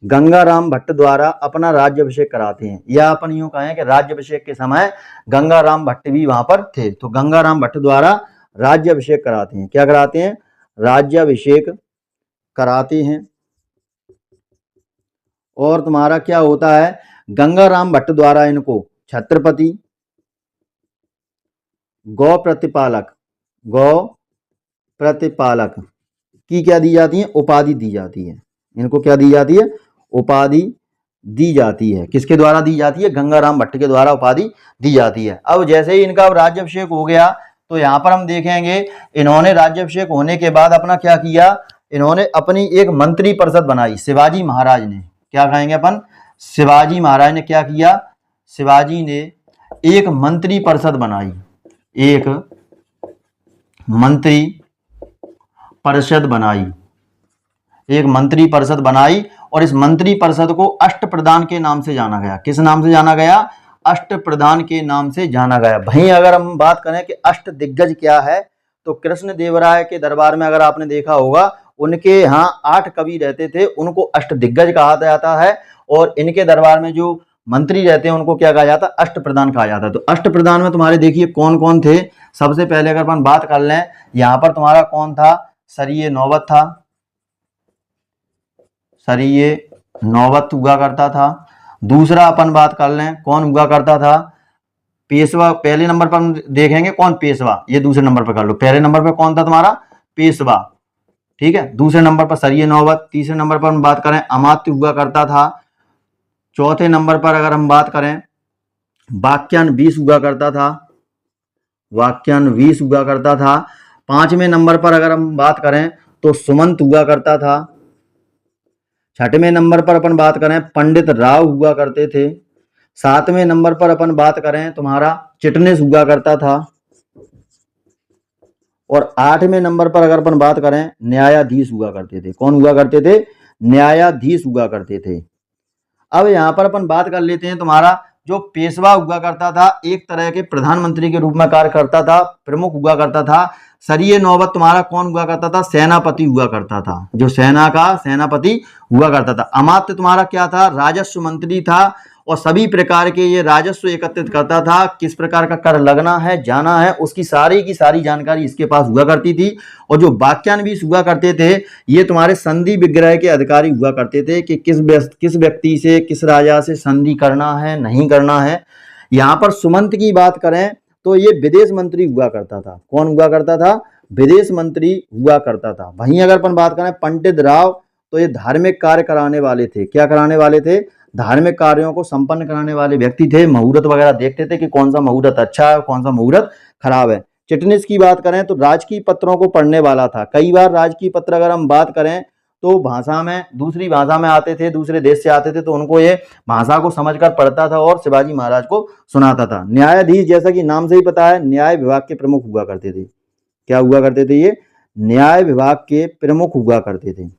गंगाराम भट्ट द्वारा अपना राज्याभिषेक कराते हैं। या अपन यूं कहें कि राज्याभिषेक के समय गंगाराम भट्ट भी वहां पर थे। तो गंगाराम भट्ट द्वारा राज्याभिषेक कराते हैं। क्या कराते हैं, राज्याभिषेक कराते हैं। और तुम्हारा क्या होता है, गंगाराम भट्ट द्वारा इनको छत्रपति, गौ प्रतिपालक की क्या दी जाती है, उपाधि दी जाती है। इनको क्या दी जाती है, उपाधि दी जाती है। किसके द्वारा दी जाती है, गंगाराम भट्ट के द्वारा उपाधि दी जाती है। अब जैसे ही इनका राज्याभिषेक हो गया तो यहाँ पर हम देखेंगे इन्होंने राज्याभिषेक होने के बाद अपना क्या किया, इन्होंने अपनी एक मंत्री परिषद बनाई। शिवाजी महाराज ने, क्या कहेंगे अपन, शिवाजी महाराज ने क्या किया, शिवाजी ने एक मंत्री परिषद बनाई, एक मंत्री परिषद बनाई, एक मंत्री परिषद बनाई। और इस मंत्री परिषद को अष्टप्रधान के नाम से जाना गया। किस नाम से जाना गया, अष्टप्रधान के नाम से जाना गया। वहीं अगर हम बात करें कि अष्ट दिग्गज क्या है, तो कृष्णदेवराय के दरबार में अगर आपने देखा होगा, उनके यहाँ 8 कवि रहते थे, उनको अष्ट दिग्गज कहा जाता है। और इनके दरबार में जो मंत्री रहते हैं उनको क्या कहा जाता है, अष्टप्रधान कहा जाता है। तो अष्टप्रधान में तुम्हारे देखिए कौन कौन थे। सबसे पहले अगर अपन बात कर लें, यहाँ पर तुम्हारा कौन था, सरिये नौबत था, सरिये नौबत हुआ करता था। दूसरा अपन बात कर लें कौन हुआ करता था, पेशवा। पहले नंबर पर हम देखेंगे कौन, पेशवा, ये दूसरे नंबर पर कर लो। पहले नंबर पर कौन था तुम्हारा, पेशवा, ठीक है। दूसरे नंबर पर सरिये नौबत। तीसरे नंबर पर हम बात करें अमात्य हुआ करता था। चौथे नंबर पर अगर हम बात करें वाक्यान 20 हुआ करता था, वाक्यान 20 हुआ करता था। पांचवें नंबर पर अगर हम बात करें तो सुमंत हुआ करता था। छठवें नंबर पर अपन बात करें पंडित राव हुआ करते थे। सातवें नंबर पर अपन बात करें तुम्हारा चिटनेस हुआ करता था। और आठवें नंबर पर अगर अपन बात करें न्यायाधीश हुआ करते थे। कौन हुआ करते थे, न्यायाधीश हुआ करते थे। अब यहाँ पर अपन बात कर लेते हैं तुम्हारा जो पेशवा हुआ करता था, एक तरह के प्रधानमंत्री के रूप में कार्य करता था, प्रमुख हुआ करता था। सरिये नौबत तुम्हारा कौन हुआ करता था, सेनापति हुआ करता था, जो सेना का सेनापति हुआ करता था। अमात्य तुम्हारा क्या था, राजस्व मंत्री था और सभी प्रकार के ये राजस्व एकत्रित करता था। किस प्रकार का कर लगना है, जाना है, उसकी सारी की सारी जानकारी इसके पास हुआ करती थी। और जो वाक्यान्वीस हुआ करते थे ये तुम्हारे संधि विग्रह के अधिकारी हुआ करते थे कि किस व्यक्ति से, किस राजा से संधि करना है, नहीं करना है। यहाँ पर सुमंत की बात करें तो ये विदेश मंत्री हुआ करता था। कौन हुआ करता था, विदेश मंत्री हुआ करता था। वहीं अगर अपन बात करें पंडित राव तो ये धार्मिक कार्य कराने वाले थे। क्या कराने वाले थे, धार्मिक कार्यों को संपन्न कराने वाले व्यक्ति थे। मुहूर्त वगैरह देखते थे कि कौन सा मुहूर्त अच्छा है, कौन सा मुहूर्त खराब है। चिटनिस की बात करें तो राजकीय पत्रों को पढ़ने वाला था। कई बार राजकीय पत्र अगर हम बात करें तो भाषा में, दूसरी भाषा में आते थे, दूसरे देश से आते थे, तो उनको ये भाषा को समझकर पढ़ता था और शिवाजी महाराज को सुनाता था। न्यायाधीश, जैसा कि नाम से ही पता है, न्याय विभाग के प्रमुख हुआ करते थे। क्या हुआ करते थे ये? न्याय विभाग के प्रमुख हुआ करते थे।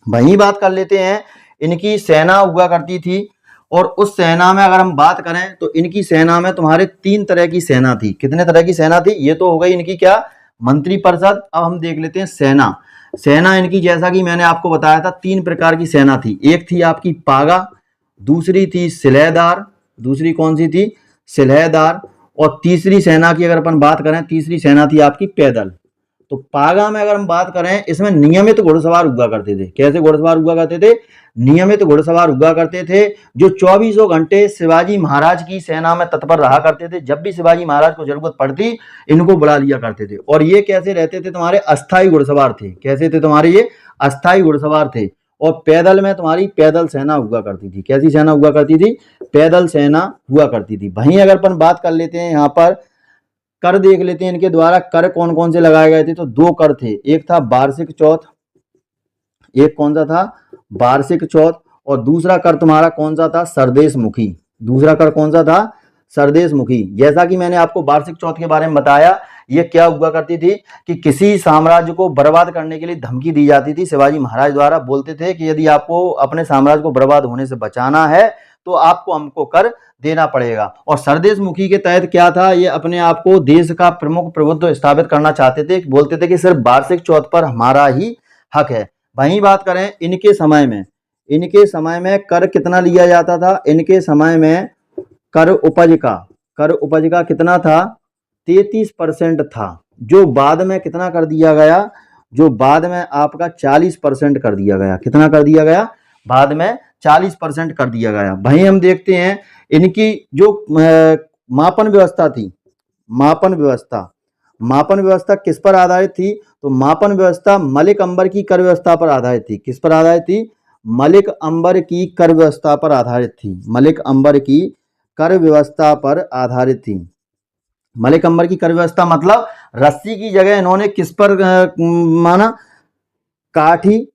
वहीं बात कर लेते हैं, इनकी सेना हुआ करती थी, और उस सेना में अगर हम बात करें तो इनकी सेना में तुम्हारे 3 तरह की सेना थी। कितने तरह की सेना थी? ये तो हो गई इनकी क्या, मंत्रिपरिषद। अब हम देख लेते हैं सेना। सेना इनकी, जैसा कि मैंने आपको बताया था, 3 प्रकार की सेना थी। एक थी आपकी पागा, दूसरी थी सिलहदार, दूसरी कौन सी थी? सिलहदार। और तीसरी सेना की अगर अपन बात करें, तीसरी सेना थी आपकी पैदल। तो पागा में अगर हम बात करें, इसमें नियमित घुड़सवार हुआ करते थे। कैसे घुड़सवार हुआ करते थे? नियमित घुड़सवार हुआ करते थे, जो 24 घंटे शिवाजी महाराज की सेना में तत्पर रहा करते थे। जब भी शिवाजी महाराज को जरूरत पड़ती, इनको बुला लिया करते थे। और ये कैसे रहते थे? तुम्हारे अस्थायी घुड़सवार थे। कैसे थे तुम्हारे ये? अस्थायी घुड़सवार थे। और पैदल में तुम्हारी पैदल सेना हुआ करती थी। कैसी सेना हुआ करती थी? पैदल सेना हुआ करती थी। वहीं अगर अपन बात कर लेते हैं, यहाँ पर कर देख लेते हैं, इनके द्वारा कर कौन कौन से लगाए गए थे। तो 2 कर थे, एक था वार्षिक चौथ, एक कौन सा था? वार्षिक चौथ। और दूसरा कर तुम्हारा कौन सा था? सरदेश मुखी। दूसरा कर कौन सा था? सरदेश मुखी। जैसा कि मैंने आपको वार्षिक चौथ के बारे में बताया, ये क्या हुआ करती थी कि किसी साम्राज्य को बर्बाद करने के लिए धमकी दी जाती थी शिवाजी महाराज द्वारा। बोलते थे कि यदि आपको अपने साम्राज्य को बर्बाद होने से बचाना है तो आपको हमको कर देना पड़ेगा। और सरदेश मुखी के तहत क्या था? ये अपने आप को देश का प्रमुख प्रभुत्व स्थापित करना चाहते थे। बोलते थे कि सिर्फ वार्षिक चौथ पर हमारा ही हक है। वहीं बात करें इनके समय में, इनके समय में कर कितना लिया जाता था? इनके समय में कर उपज का कितना था? 33% था, जो बाद में कितना कर दिया गया? जो बाद में आपका 40% कर दिया गया। कितना कर दिया गया? बाद में 40% कर दिया गया। वहीं हम देखते हैं इनकी जो मापन व्यवस्था थी, मापन व्यवस्था किस पर आधारित थी? तो मापन व्यवस्था मलिक अंबर की कर व्यवस्था पर आधारित थी। किस पर आधारित थी? मलिक अंबर की कर व्यवस्था पर आधारित थी। मलिक अंबर की कर व्यवस्था पर आधारित थी। मलिक अंबर की कर व्यवस्था मतलब रस्सी की जगह इन्होंने किस पर माना? काठी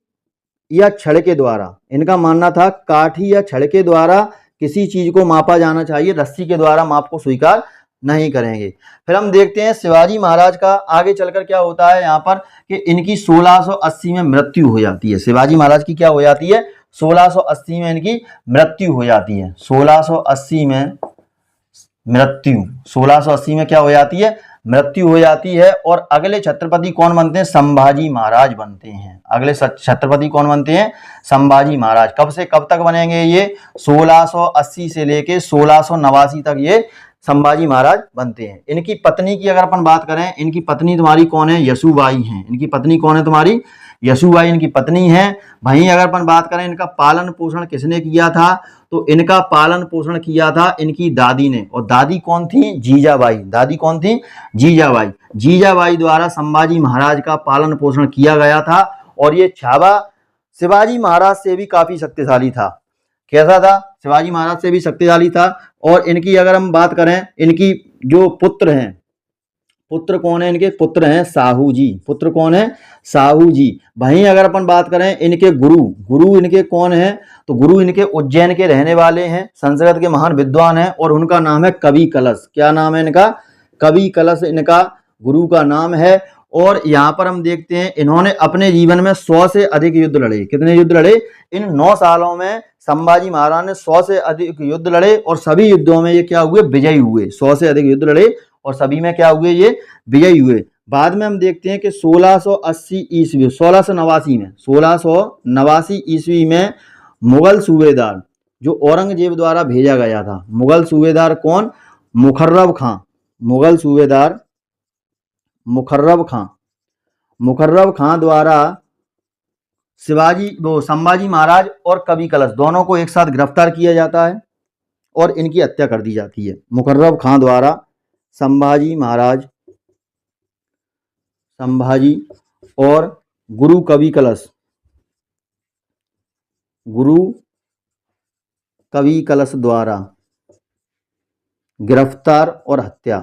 या छड़ के द्वारा। इनका मानना था काठी या छड़ के द्वारा किसी चीज को मापा जाना चाहिए, रस्सी के द्वारा माप को स्वीकार नहीं करेंगे। फिर हम देखते हैं शिवाजी महाराज का आगे चलकर क्या होता है यहाँ पर, कि इनकी 1680 में मृत्यु हो जाती है। शिवाजी महाराज की क्या हो जाती है? 1680 में इनकी मृत्यु हो जाती है। 1680 में मृत्यु, 1680 में क्या हो जाती है? मृत्यु हो जाती है। और अगले छत्रपति कौन बनते हैं? संभाजी महाराज बनते हैं। अगले छत्रपति कौन बनते हैं? संभाजी महाराज। कब से कब तक बनेंगे ये? 1680 से लेके 1689 तक ये संभाजी महाराज बनते हैं। इनकी पत्नी की अगर अपन बात करें, इनकी पत्नी तुम्हारी कौन है? यशुबाई हैं। इनकी पत्नी कौन है तुम्हारी? यशुबाई इनकी पत्नी है। वहीं अगर अपन बात करें इनका पालन पोषण किसने किया था, तो इनका पालन पोषण किया था इनकी दादी ने। और दादी कौन थी? जीजाबाई। दादी कौन थी? जीजाबाई। जीजाबाई द्वारा संभाजी महाराज का पालन पोषण किया गया था। और ये छावा शिवाजी महाराज से भी काफी शक्तिशाली था। कैसा था? शिवाजी महाराज से भी शक्तिशाली था। और इनकी अगर हम बात करें, इनकी जो पुत्र हैं, पुत्र कौन है इनके? पुत्र हैं साहू जी। पुत्र कौन है? साहू जी। वहीं अगर अपन बात करें इनके गुरु इनके कौन है? तो गुरु इनके उज्जैन के रहने वाले हैं, संस्कृत के महान विद्वान हैं, और उनका नाम है कवि कलश। क्या नाम है इनका? कवि कलश इनका गुरु का नाम है। और यहाँ पर हम देखते हैं इन्होंने अपने जीवन में 100 से अधिक युद्ध लड़े। कितने युद्ध लड़े? इन 9 सालों में संभाजी महाराज ने 100 से अधिक युद्ध लड़े, और सभी युद्धों में ये क्या हुए? विजयी हुए। 100 से अधिक युद्ध लड़े और सभी में क्या हुए? ये विजयी हुए। बाद में हम देखते हैं कि 1680 ईस्वी 1689 ईस्वी में मुगल सूबेदार जो औरंगजेब द्वारा भेजा गया था, मुगल सूबेदार कौन? मुखर्रब खां। मुगल सूबेदार मुखर्रब खां द्वारा संभाजी महाराज और कवि कलश दोनों को एक साथ गिरफ्तार किया जाता है और इनकी हत्या कर दी जाती है। मुखर्रब खां द्वारा संभाजी महाराज, संभाजी और गुरु कवि कलश द्वारा गिरफ्तार और हत्या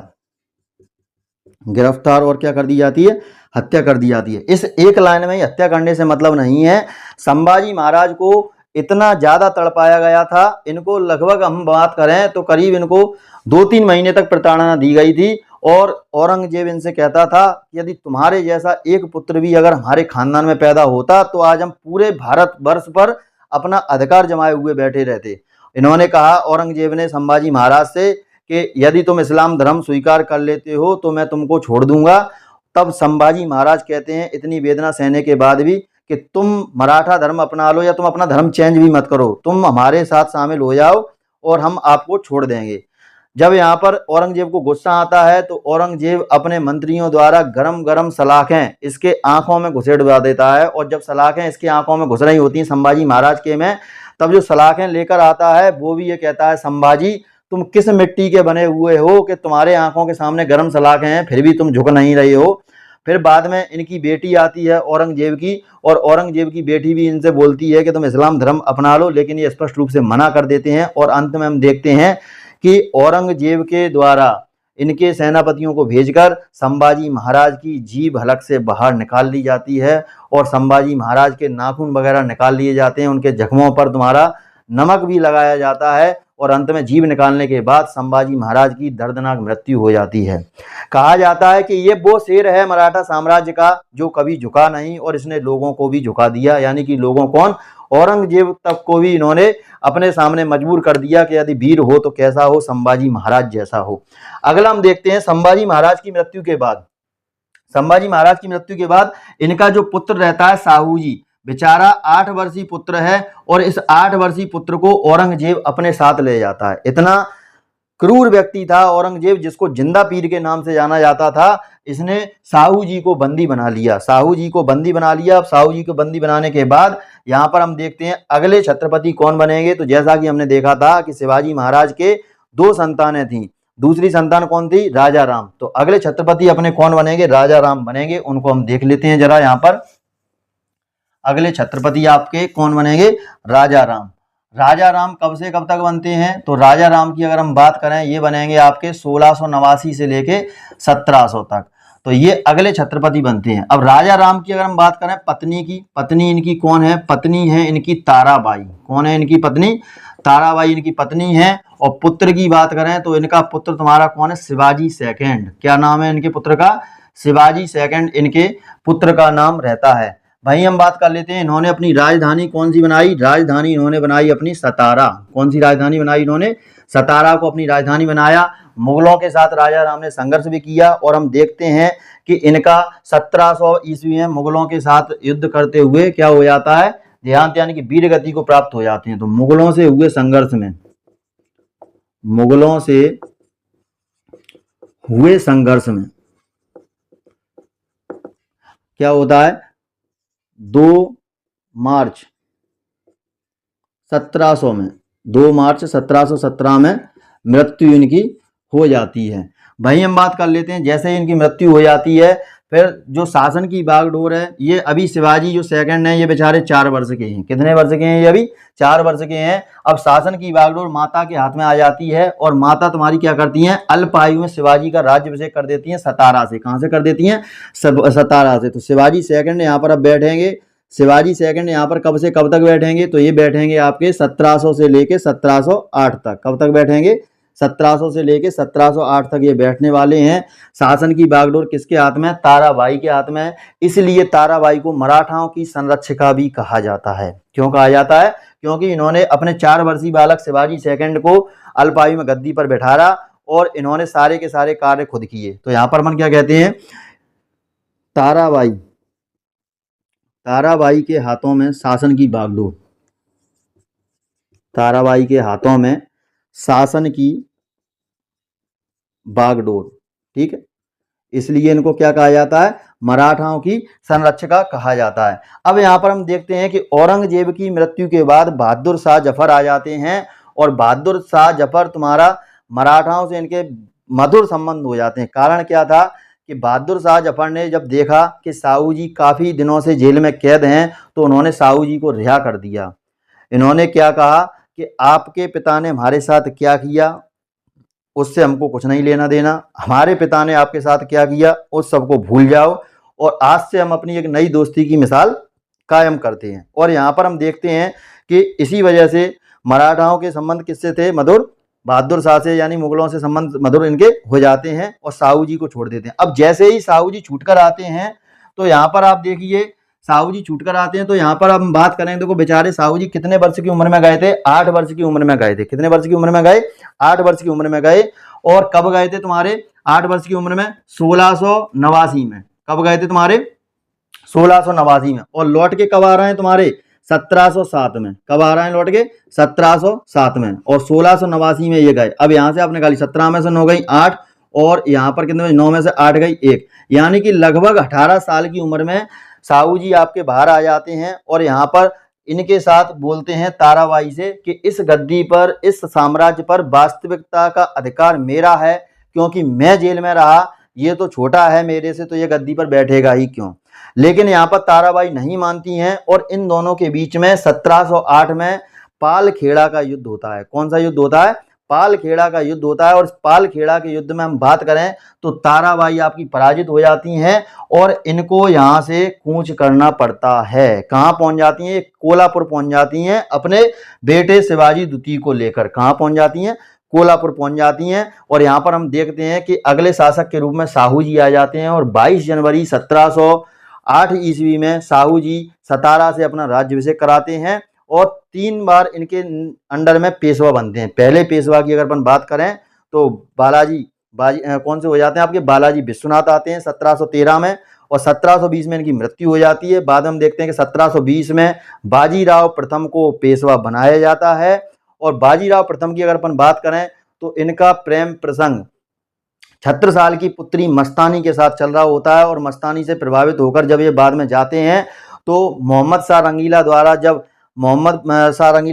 गिरफ्तार और क्या कर दी जाती है, हत्या कर दी जाती है। इस एक लाइन में ही हत्या करने से मतलब नहीं है, संभाजी महाराज को इतना ज्यादा तड़पाया गया था, इनको लगभग हम बात करें तो करीब इनको 2-3 महीने तक प्रताड़ना दी गई थी। और औरंगजेब इनसे कहता था यदि तुम्हारे जैसा एक पुत्र भी अगर हमारे खानदान में पैदा होता तो आज हम पूरे भारत वर्ष पर अपना अधिकार जमाए हुए बैठे रहते। इन्होंने कहा, औरंगजेब ने संभाजी महाराज से, कि यदि तुम इस्लाम धर्म स्वीकार कर लेते हो तो मैं तुमको छोड़ दूंगा। तब संभाजी महाराज कहते हैं इतनी वेदना सहने के बाद भी कि तुम मराठा धर्म अपना लो या तुम अपना धर्म चेंज भी मत करो, तुम हमारे साथ शामिल हो जाओ और हम आपको छोड़ देंगे। जब यहाँ पर औरंगजेब को गुस्सा आता है तो औरंगजेब अपने मंत्रियों द्वारा गरम गरम सलाखें इसके आंखों में घुसेड़वा देता है। और जब सलाखें इसकी आंखों में घुस रही होती हैं संभाजी महाराज के में, तब जो सलाखें लेकर आता है वो भी ये कहता है, संभाजी तुम किस मिट्टी के बने हुए हो कि तुम्हारे आंखों के सामने गरम सलाखें हैं फिर भी तुम झुक नहीं रहे हो। फिर बाद में इनकी बेटी आती है औरंगजेब की, और औरंगजेब की बेटी भी इनसे बोलती है कि तुम इस्लाम धर्म अपना लो, लेकिन ये स्पष्ट रूप से मना कर देते हैं। और अंत में हम देखते हैं कि औरंगजेब के द्वारा इनके सेनापतियों को भेजकर संभाजी महाराज की जीभ हलक से बाहर निकाल ली जाती है और संभाजी महाराज के नाखून वगैरह निकाल लिए जाते हैं, उनके जख्मों पर तुम्हारा नमक भी लगाया जाता है और अंत में जीभ निकालने के बाद संभाजी महाराज की दर्दनाक मृत्यु हो जाती है। कहा जाता है कि ये वो शेर है मराठा साम्राज्य का जो कभी झुका नहीं और इसने लोगों को भी झुका दिया, यानी कि लोगों कौन, औरंगजेब तक को भी इन्होंने अपने सामने मजबूर कर दिया कि यदि वीर हो तो कैसा हो, संभाजी महाराज जैसा हो। अगला हम देखते हैं संभाजी महाराज की मृत्यु के बाद। संभाजी महाराज की मृत्यु के बाद इनका जो पुत्र रहता है साहू जी, बेचारा 8 वर्षीय पुत्र है और इस 8 वर्षीय पुत्र को औरंगजेब अपने साथ ले जाता है। इतना क्रूर व्यक्ति था औरंगजेब, जिसको जिंदा पीर के नाम से जाना जाता था। इसने साहू जी को बंदी बना लिया, साहू जी को बंदी बना लिया। साहू जी को बंदी बनाने के बाद यहाँ पर हम देखते हैं अगले छत्रपति कौन बनेंगे। तो जैसा कि हमने देखा था कि शिवाजी महाराज के 2 संतानें थीं, दूसरी संतान कौन थी, राजा राम। तो अगले छत्रपति अपने कौन बनेंगे, राजा राम बनेंगे। उनको हम देख लेते हैं जरा। यहाँ पर अगले छत्रपति आपके कौन बनेंगे, राजा राम। राजा राम कब से कब तक बनते हैं, तो राजा राम की अगर हम बात करें ये बनेंगे आपके 1689 से लेके 1700 तक। तो ये अगले छत्रपति बनते हैं। अब राजा राम की अगर हम बात करें पत्नी की, पत्नी इनकी कौन है, पत्नी है इनकी ताराबाई। कौन है इनकी पत्नी, ताराबाई इनकी पत्नी है। और पुत्र की बात करें तो इनका पुत्र तुम्हारा कौन है, शिवाजी सेकंड। क्या नाम है इनके पुत्र का, शिवाजी सेकंड इनके पुत्र का नाम रहता है। भाई हम बात कर लेते हैं इन्होंने अपनी राजधानी कौन सी बनाई, राजधानी इन्होंने बनाई अपनी सतारा। कौन सी राजधानी बनाई इन्होंने, सतारा को अपनी राजधानी बनाया। मुगलों के साथ राजा राम ने संघर्ष भी किया और हम देखते हैं कि इनका 1700 ईस्वी में मुगलों के साथ युद्ध करते हुए क्या हो जाता है, देहांत यानी कि वीर गति को प्राप्त हो जाते हैं। तो मुगलों से हुए संघर्ष में, मुगलों से हुए संघर्ष में क्या होता है, 2 मार्च 1700 में, 2 मार्च 1717 में मृत्यु इनकी हो जाती है। भाई हम बात कर लेते हैं जैसे ही इनकी मृत्यु हो जाती है फिर जो शासन की बागडोर है, ये अभी शिवाजी जो सेकंड है ये बेचारे 4 वर्ष के हैं। कितने वर्ष के हैं ये, अभी 4 वर्ष के हैं। अब शासन की बागडोर माता के हाथ में आ जाती है और माता तुम्हारी क्या करती हैं, अल्प आयु में शिवाजी का राज्याभिषेक कर देती हैं सतारा से। कहाँ से कर देती हैं, सतारा से। तो शिवाजी सेकंड यहाँ पर अब बैठेंगे, शिवाजी सेकंड यहाँ पर कब से कब तक बैठेंगे, तो ये बैठेंगे आपके 1700 से लेके 1708 तक। कब तक बैठेंगे, 1700 से लेके 1708 तक ये बैठने वाले हैं। शासन की बागडोर किसके हाथ में, ताराबाई के हाथ में है। इसलिए ताराबाई को मराठाओं की संरक्षिका भी कहा जाता है। क्यों कहा जाता है, क्योंकि इन्होंने अपने 4 वर्षीय बालक शिवाजी सेकंड को अल्पायु में गद्दी पर बैठाया और इन्होंने सारे के सारे कार्य खुद किए। तो यहाँ पर मन क्या कहते हैं, ताराबाई, ताराबाई के हाथों में शासन की बागडोर, ताराबाई के हाथों में शासन की बागडोर, ठीक है। इसलिए इनको क्या कहा जाता है, मराठाओं की संरक्षिका कहा जाता है। अब यहाँ पर हम देखते हैं कि औरंगजेब की मृत्यु के बाद बहादुर शाह जफर आ जाते हैं और बहादुर शाह जफर तुम्हारा मराठाओं से इनके मधुर संबंध हो जाते हैं। कारण क्या था कि बहादुर शाह जफर ने जब देखा कि साहू जी काफ़ी दिनों से जेल में कैद हैं तो उन्होंने साहू जी को रिहा कर दिया। इन्होंने क्या कहा कि आपके पिता ने हमारे साथ क्या किया, उससे हमको कुछ नहीं लेना देना। हमारे पिता ने आपके साथ क्या किया उस सबको भूल जाओ और आज से हम अपनी एक नई दोस्ती की मिसाल कायम करते हैं। और यहाँ पर हम देखते हैं कि इसी वजह से मराठाओं के संबंध किससे थे, मधुर बहादुर शाह से, यानी मुगलों से संबंध मधुर इनके हो जाते हैं और साहू जी को छोड़ देते हैं। अब जैसे ही साहू जी छूटकर आते हैं तो यहाँ पर आप देखिए साहू जी छूटकर आते हैं तो यहाँ पर हम बात करें देखो बेचारे साहू जी कितने वर्ष की उम्र में गए थे, 8 वर्ष की उम्र में गए थे। कितने वर्ष की उम्र में गए, 8 वर्ष की उम्र में गए। और कब गए थे तुम्हारे 8 वर्ष की उम्र में, 1689 में। कब गए थे तुम्हारे 1689 में। और लौट के कब आ रहे हैं तुम्हारे 1707 में। कब आ रहे हैं लौट के 1707 में। और 1689 में ये गए। अब यहाँ से आपने गाली 17 में से 9 गई 8 और यहाँ पर कितने 9 में से 8 गई 1, यानी कि लगभग 18 साल की उम्र में साहू जी आपके बाहर आ जाते हैं। और यहाँ पर इनके साथ बोलते हैं ताराबाई से कि इस गद्दी पर, इस साम्राज्य पर वास्तविकता का अधिकार मेरा है, क्योंकि मैं जेल में रहा, ये तो छोटा है मेरे से, तो ये गद्दी पर बैठेगा ही क्यों। लेकिन यहाँ पर ताराबाई नहीं मानती हैं और इन दोनों के बीच में 1708 में पालखेड़ा का युद्ध होता है। कौन सा युद्ध होता है, पालखेड़ा का युद्ध होता है। और पालखेड़ा के युद्ध में हम बात करें तो ताराबाई आपकी पराजित हो जाती हैं और इनको यहाँ से कूच करना पड़ता है। कहाँ पहुंच जाती हैं, कोल्हापुर पहुंच जाती हैं अपने बेटे शिवाजी द्वितीय को लेकर। कहाँ पहुंच जाती हैं, कोल्हापुर पहुंच जाती हैं। और यहाँ पर हम देखते हैं कि अगले शासक के रूप में साहू जी आ जाते हैं और 22 जनवरी 1708 ईस्वी में साहू जी सतारा से अपना राज्याभिषेक कराते हैं और 3 बार इनके अंडर में पेशवा बनते हैं। पहले पेशवा की अगर अपन बात करें तो कौन से हो जाते हैं आपके, बालाजी विश्वनाथ आते हैं 1713 में और 1720 में इनकी मृत्यु हो जाती है। बाद में हम देखते हैं कि 1720 में बाजीराव प्रथम को पेशवा बनाया जाता है। और बाजीराव प्रथम की अगर अपन बात करें तो इनका प्रेम प्रसंग छत्रसाल की पुत्री मस्तानी के साथ चल रहा होता है और मस्तानी से प्रभावित होकर जब ये बाद में जाते हैं तो मोहम्मद शाह रंगीला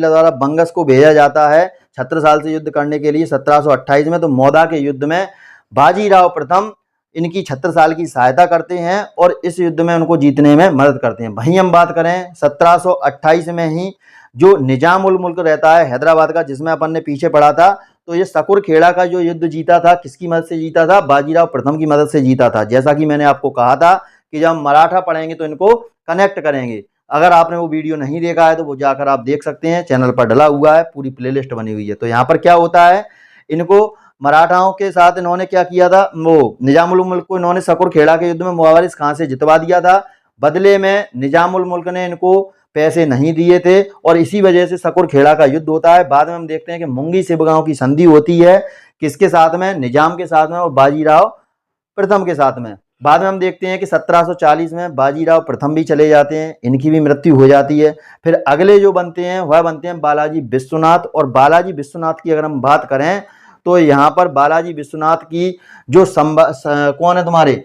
द्वारा बंगस को भेजा जाता है छत्रसाल से युद्ध करने के लिए 1728 में। तो मौदा के युद्ध में बाजीराव प्रथम इनकी छत्रसाल की सहायता करते हैं और इस युद्ध में उनको जीतने में मदद करते हैं। वहीं हम बात करें 1728 में ही जो निजाम उल मुल्क रहता है हैदराबाद का, जिसमें अपन ने पीछे पढ़ा था, तो ये सकरखेड़ा का जो युद्ध जीता था किसकी मदद से जीता था, बाजीराव प्रथम की मदद से जीता था। जैसा कि मैंने आपको कहा था कि जब हम मराठा पढ़ेंगे तो इनको कनेक्ट करेंगे। अगर आपने वो वीडियो नहीं देखा है तो वो जाकर आप देख सकते हैं, चैनल पर डला हुआ है, पूरी प्लेलिस्ट बनी हुई है। तो यहाँ पर क्या होता है, इनको मराठाओं के साथ इन्होंने क्या किया था, वो निजाम उल मुल्क को इन्होंने सकरखेड़ा के युद्ध में मुआवरिस खां से जितवा दिया था। बदले में निजाम उल मुल्क ने इनको पैसे नहीं दिए थे और इसी वजह से सकरखेड़ा का युद्ध होता है। बाद में हम देखते हैं कि मुंगी सिबगांव की संधि होती है, किसके साथ में, निजाम के साथ में और बाजीराव प्रथम के साथ में। बाद में हम देखते हैं कि 1740 में बाजीराव प्रथम भी चले जाते हैं, इनकी भी मृत्यु हो जाती है। फिर अगले जो बनते हैं वह बनते हैं बालाजी विश्वनाथ। और बालाजी विश्वनाथ की अगर हम बात करें तो यहाँ पर बालाजी विश्वनाथ की जो कौन है तुम्हारे,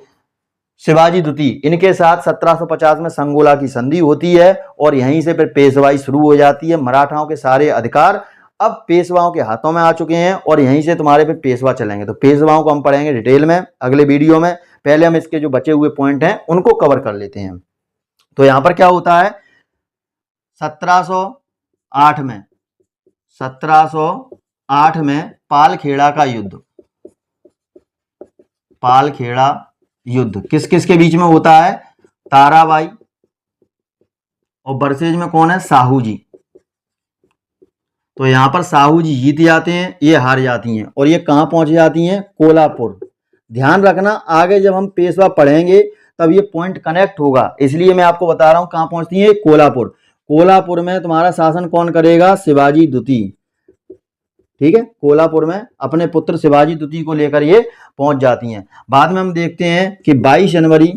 शिवाजी द्वितीय, इनके साथ 1750 में संगोला की संधि होती है और यहीं से फिर पेशवाई शुरू हो जाती है। मराठाओं के सारे अधिकार अब पेशवाओं के हाथों में आ चुके हैं और यहीं से तुम्हारे फिर पेशवा चलेंगे। तो पेशवाओं को हम पढ़ेंगे डिटेल में अगले वीडियो में। पहले हम इसके जो बचे हुए पॉइंट हैं उनको कवर कर लेते हैं। तो यहां पर क्या होता है, 1708 में पालखेड़ा का युद्ध, पालखेड़ा युद्ध किस किस के बीच में होता है, ताराबाई और बरसेज में कौन है, साहू जी। तो यहां पर साहू जी जीत जाते हैं, ये हार जाती हैं और ये कहां पहुंच जाती हैं, कोल्हापुर। ध्यान रखना आगे जब हम पेशवा पढ़ेंगे तब ये पॉइंट कनेक्ट होगा, इसलिए मैं आपको बता रहा हूं कहां पहुंचती है, कोल्हापुर। कोल्हापुर में तुम्हारा शासन कौन करेगा, शिवाजी द्वितीय। ठीक है, कोल्हापुर में अपने पुत्र शिवाजी द्वितीय को लेकर ये पहुंच जाती हैं। बाद में हम देखते हैं कि 22 जनवरी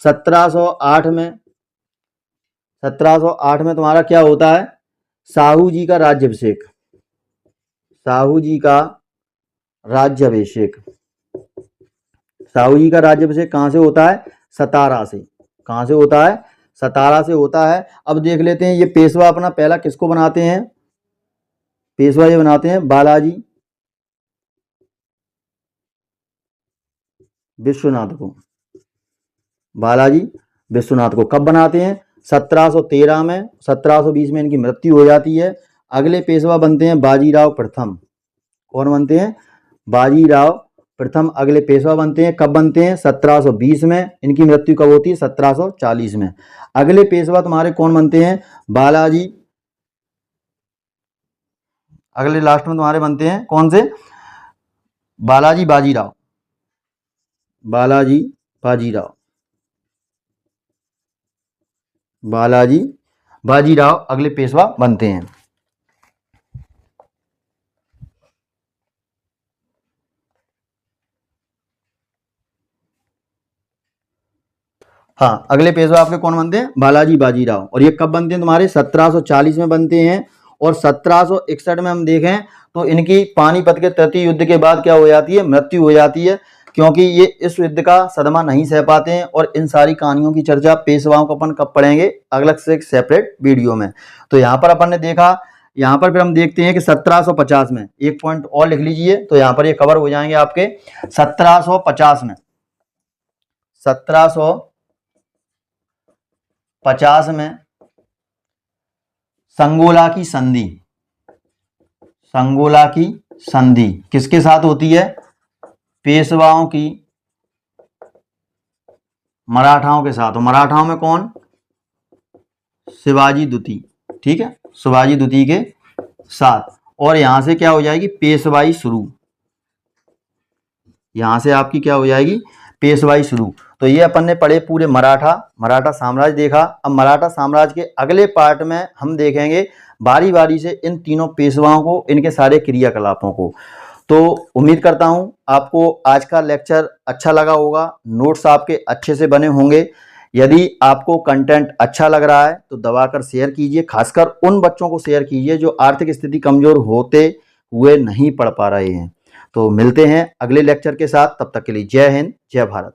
1708 में तुम्हारा क्या होता है, साहू जी का राज्याभिषेक। साहू जी का राज्याभिषेक कहां से होता है, सतारा से। कहां से होता है, सतारा से होता है। अब देख लेते हैं ये पेशवा अपना पहला किसको बनाते हैं, पेशवा ये बनाते हैं बालाजी विश्वनाथ को। बालाजी विश्वनाथ को कब बनाते हैं, 1713 में। 1720 में इनकी मृत्यु हो जाती है। अगले पेशवा बनते हैं बाजीराव प्रथम। कौन बनते हैं? बाजीराव प्रथम अगले पेशवा बनते हैं। कब बनते हैं? 1720 में। इनकी मृत्यु कब होती है? 1740 में। अगले पेशवा तुम्हारे कौन बनते हैं? बालाजी। अगले लास्ट में तुम्हारे बनते हैं कौन से? बालाजी बाजीराव। बालाजी बाजीराव। बालाजी बाजीराव अगले पेशवा बनते हैं। हाँ, अगले पेशवा आपके कौन बनते हैं? बालाजी बाजीराव। और ये कब बनते हैं तुम्हारे? 1740 में बनते हैं। और 1761 में हम देखें तो इनकी पानीपत के तृतीय युद्ध के बाद क्या हो जाती है? मृत्यु हो जाती है, क्योंकि ये इस युद्ध का सदमा नहीं सह पाते हैं। और इन सारी कहानियों की चर्चा पेशवाओं को अपन कब पढ़ेंगे? अलग से एक सेपरेट वीडियो में। तो यहाँ पर अपन ने देखा, यहाँ पर फिर हम देखते हैं कि 1750 में एक पॉइंट और लिख लीजिए, तो यहाँ पर ये कवर हो जाएंगे आपके 1750 में। 1750 में संगोला की संधि। संगोला की संधि किसके साथ होती है? पेशवाओं की मराठाओं के साथ। और मराठाओं में कौन? शिवाजी द्वितीय। ठीक है, शिवाजी द्वितीय के साथ। और यहां से क्या हो जाएगी? पेशवाई शुरू। यहां से आपकी क्या हो जाएगी? पेशवाई शुरू। तो ये अपन ने पढ़े पूरे मराठा साम्राज्य देखा। अब मराठा साम्राज्य के अगले पार्ट में हम देखेंगे बारी बारी से इन तीनों पेशवाओं को, इनके सारे क्रियाकलापों को। तो उम्मीद करता हूं आपको आज का लेक्चर अच्छा लगा होगा, नोट्स आपके अच्छे से बने होंगे। यदि आपको कंटेंट अच्छा लग रहा है तो दबाकर शेयर कीजिए, खासकर उन बच्चों को शेयर कीजिए जो आर्थिक स्थिति कमजोर होते हुए नहीं पढ़ पा रहे हैं। तो मिलते हैं अगले लेक्चर के साथ, तब तक के लिए जय हिंद, जय भारत।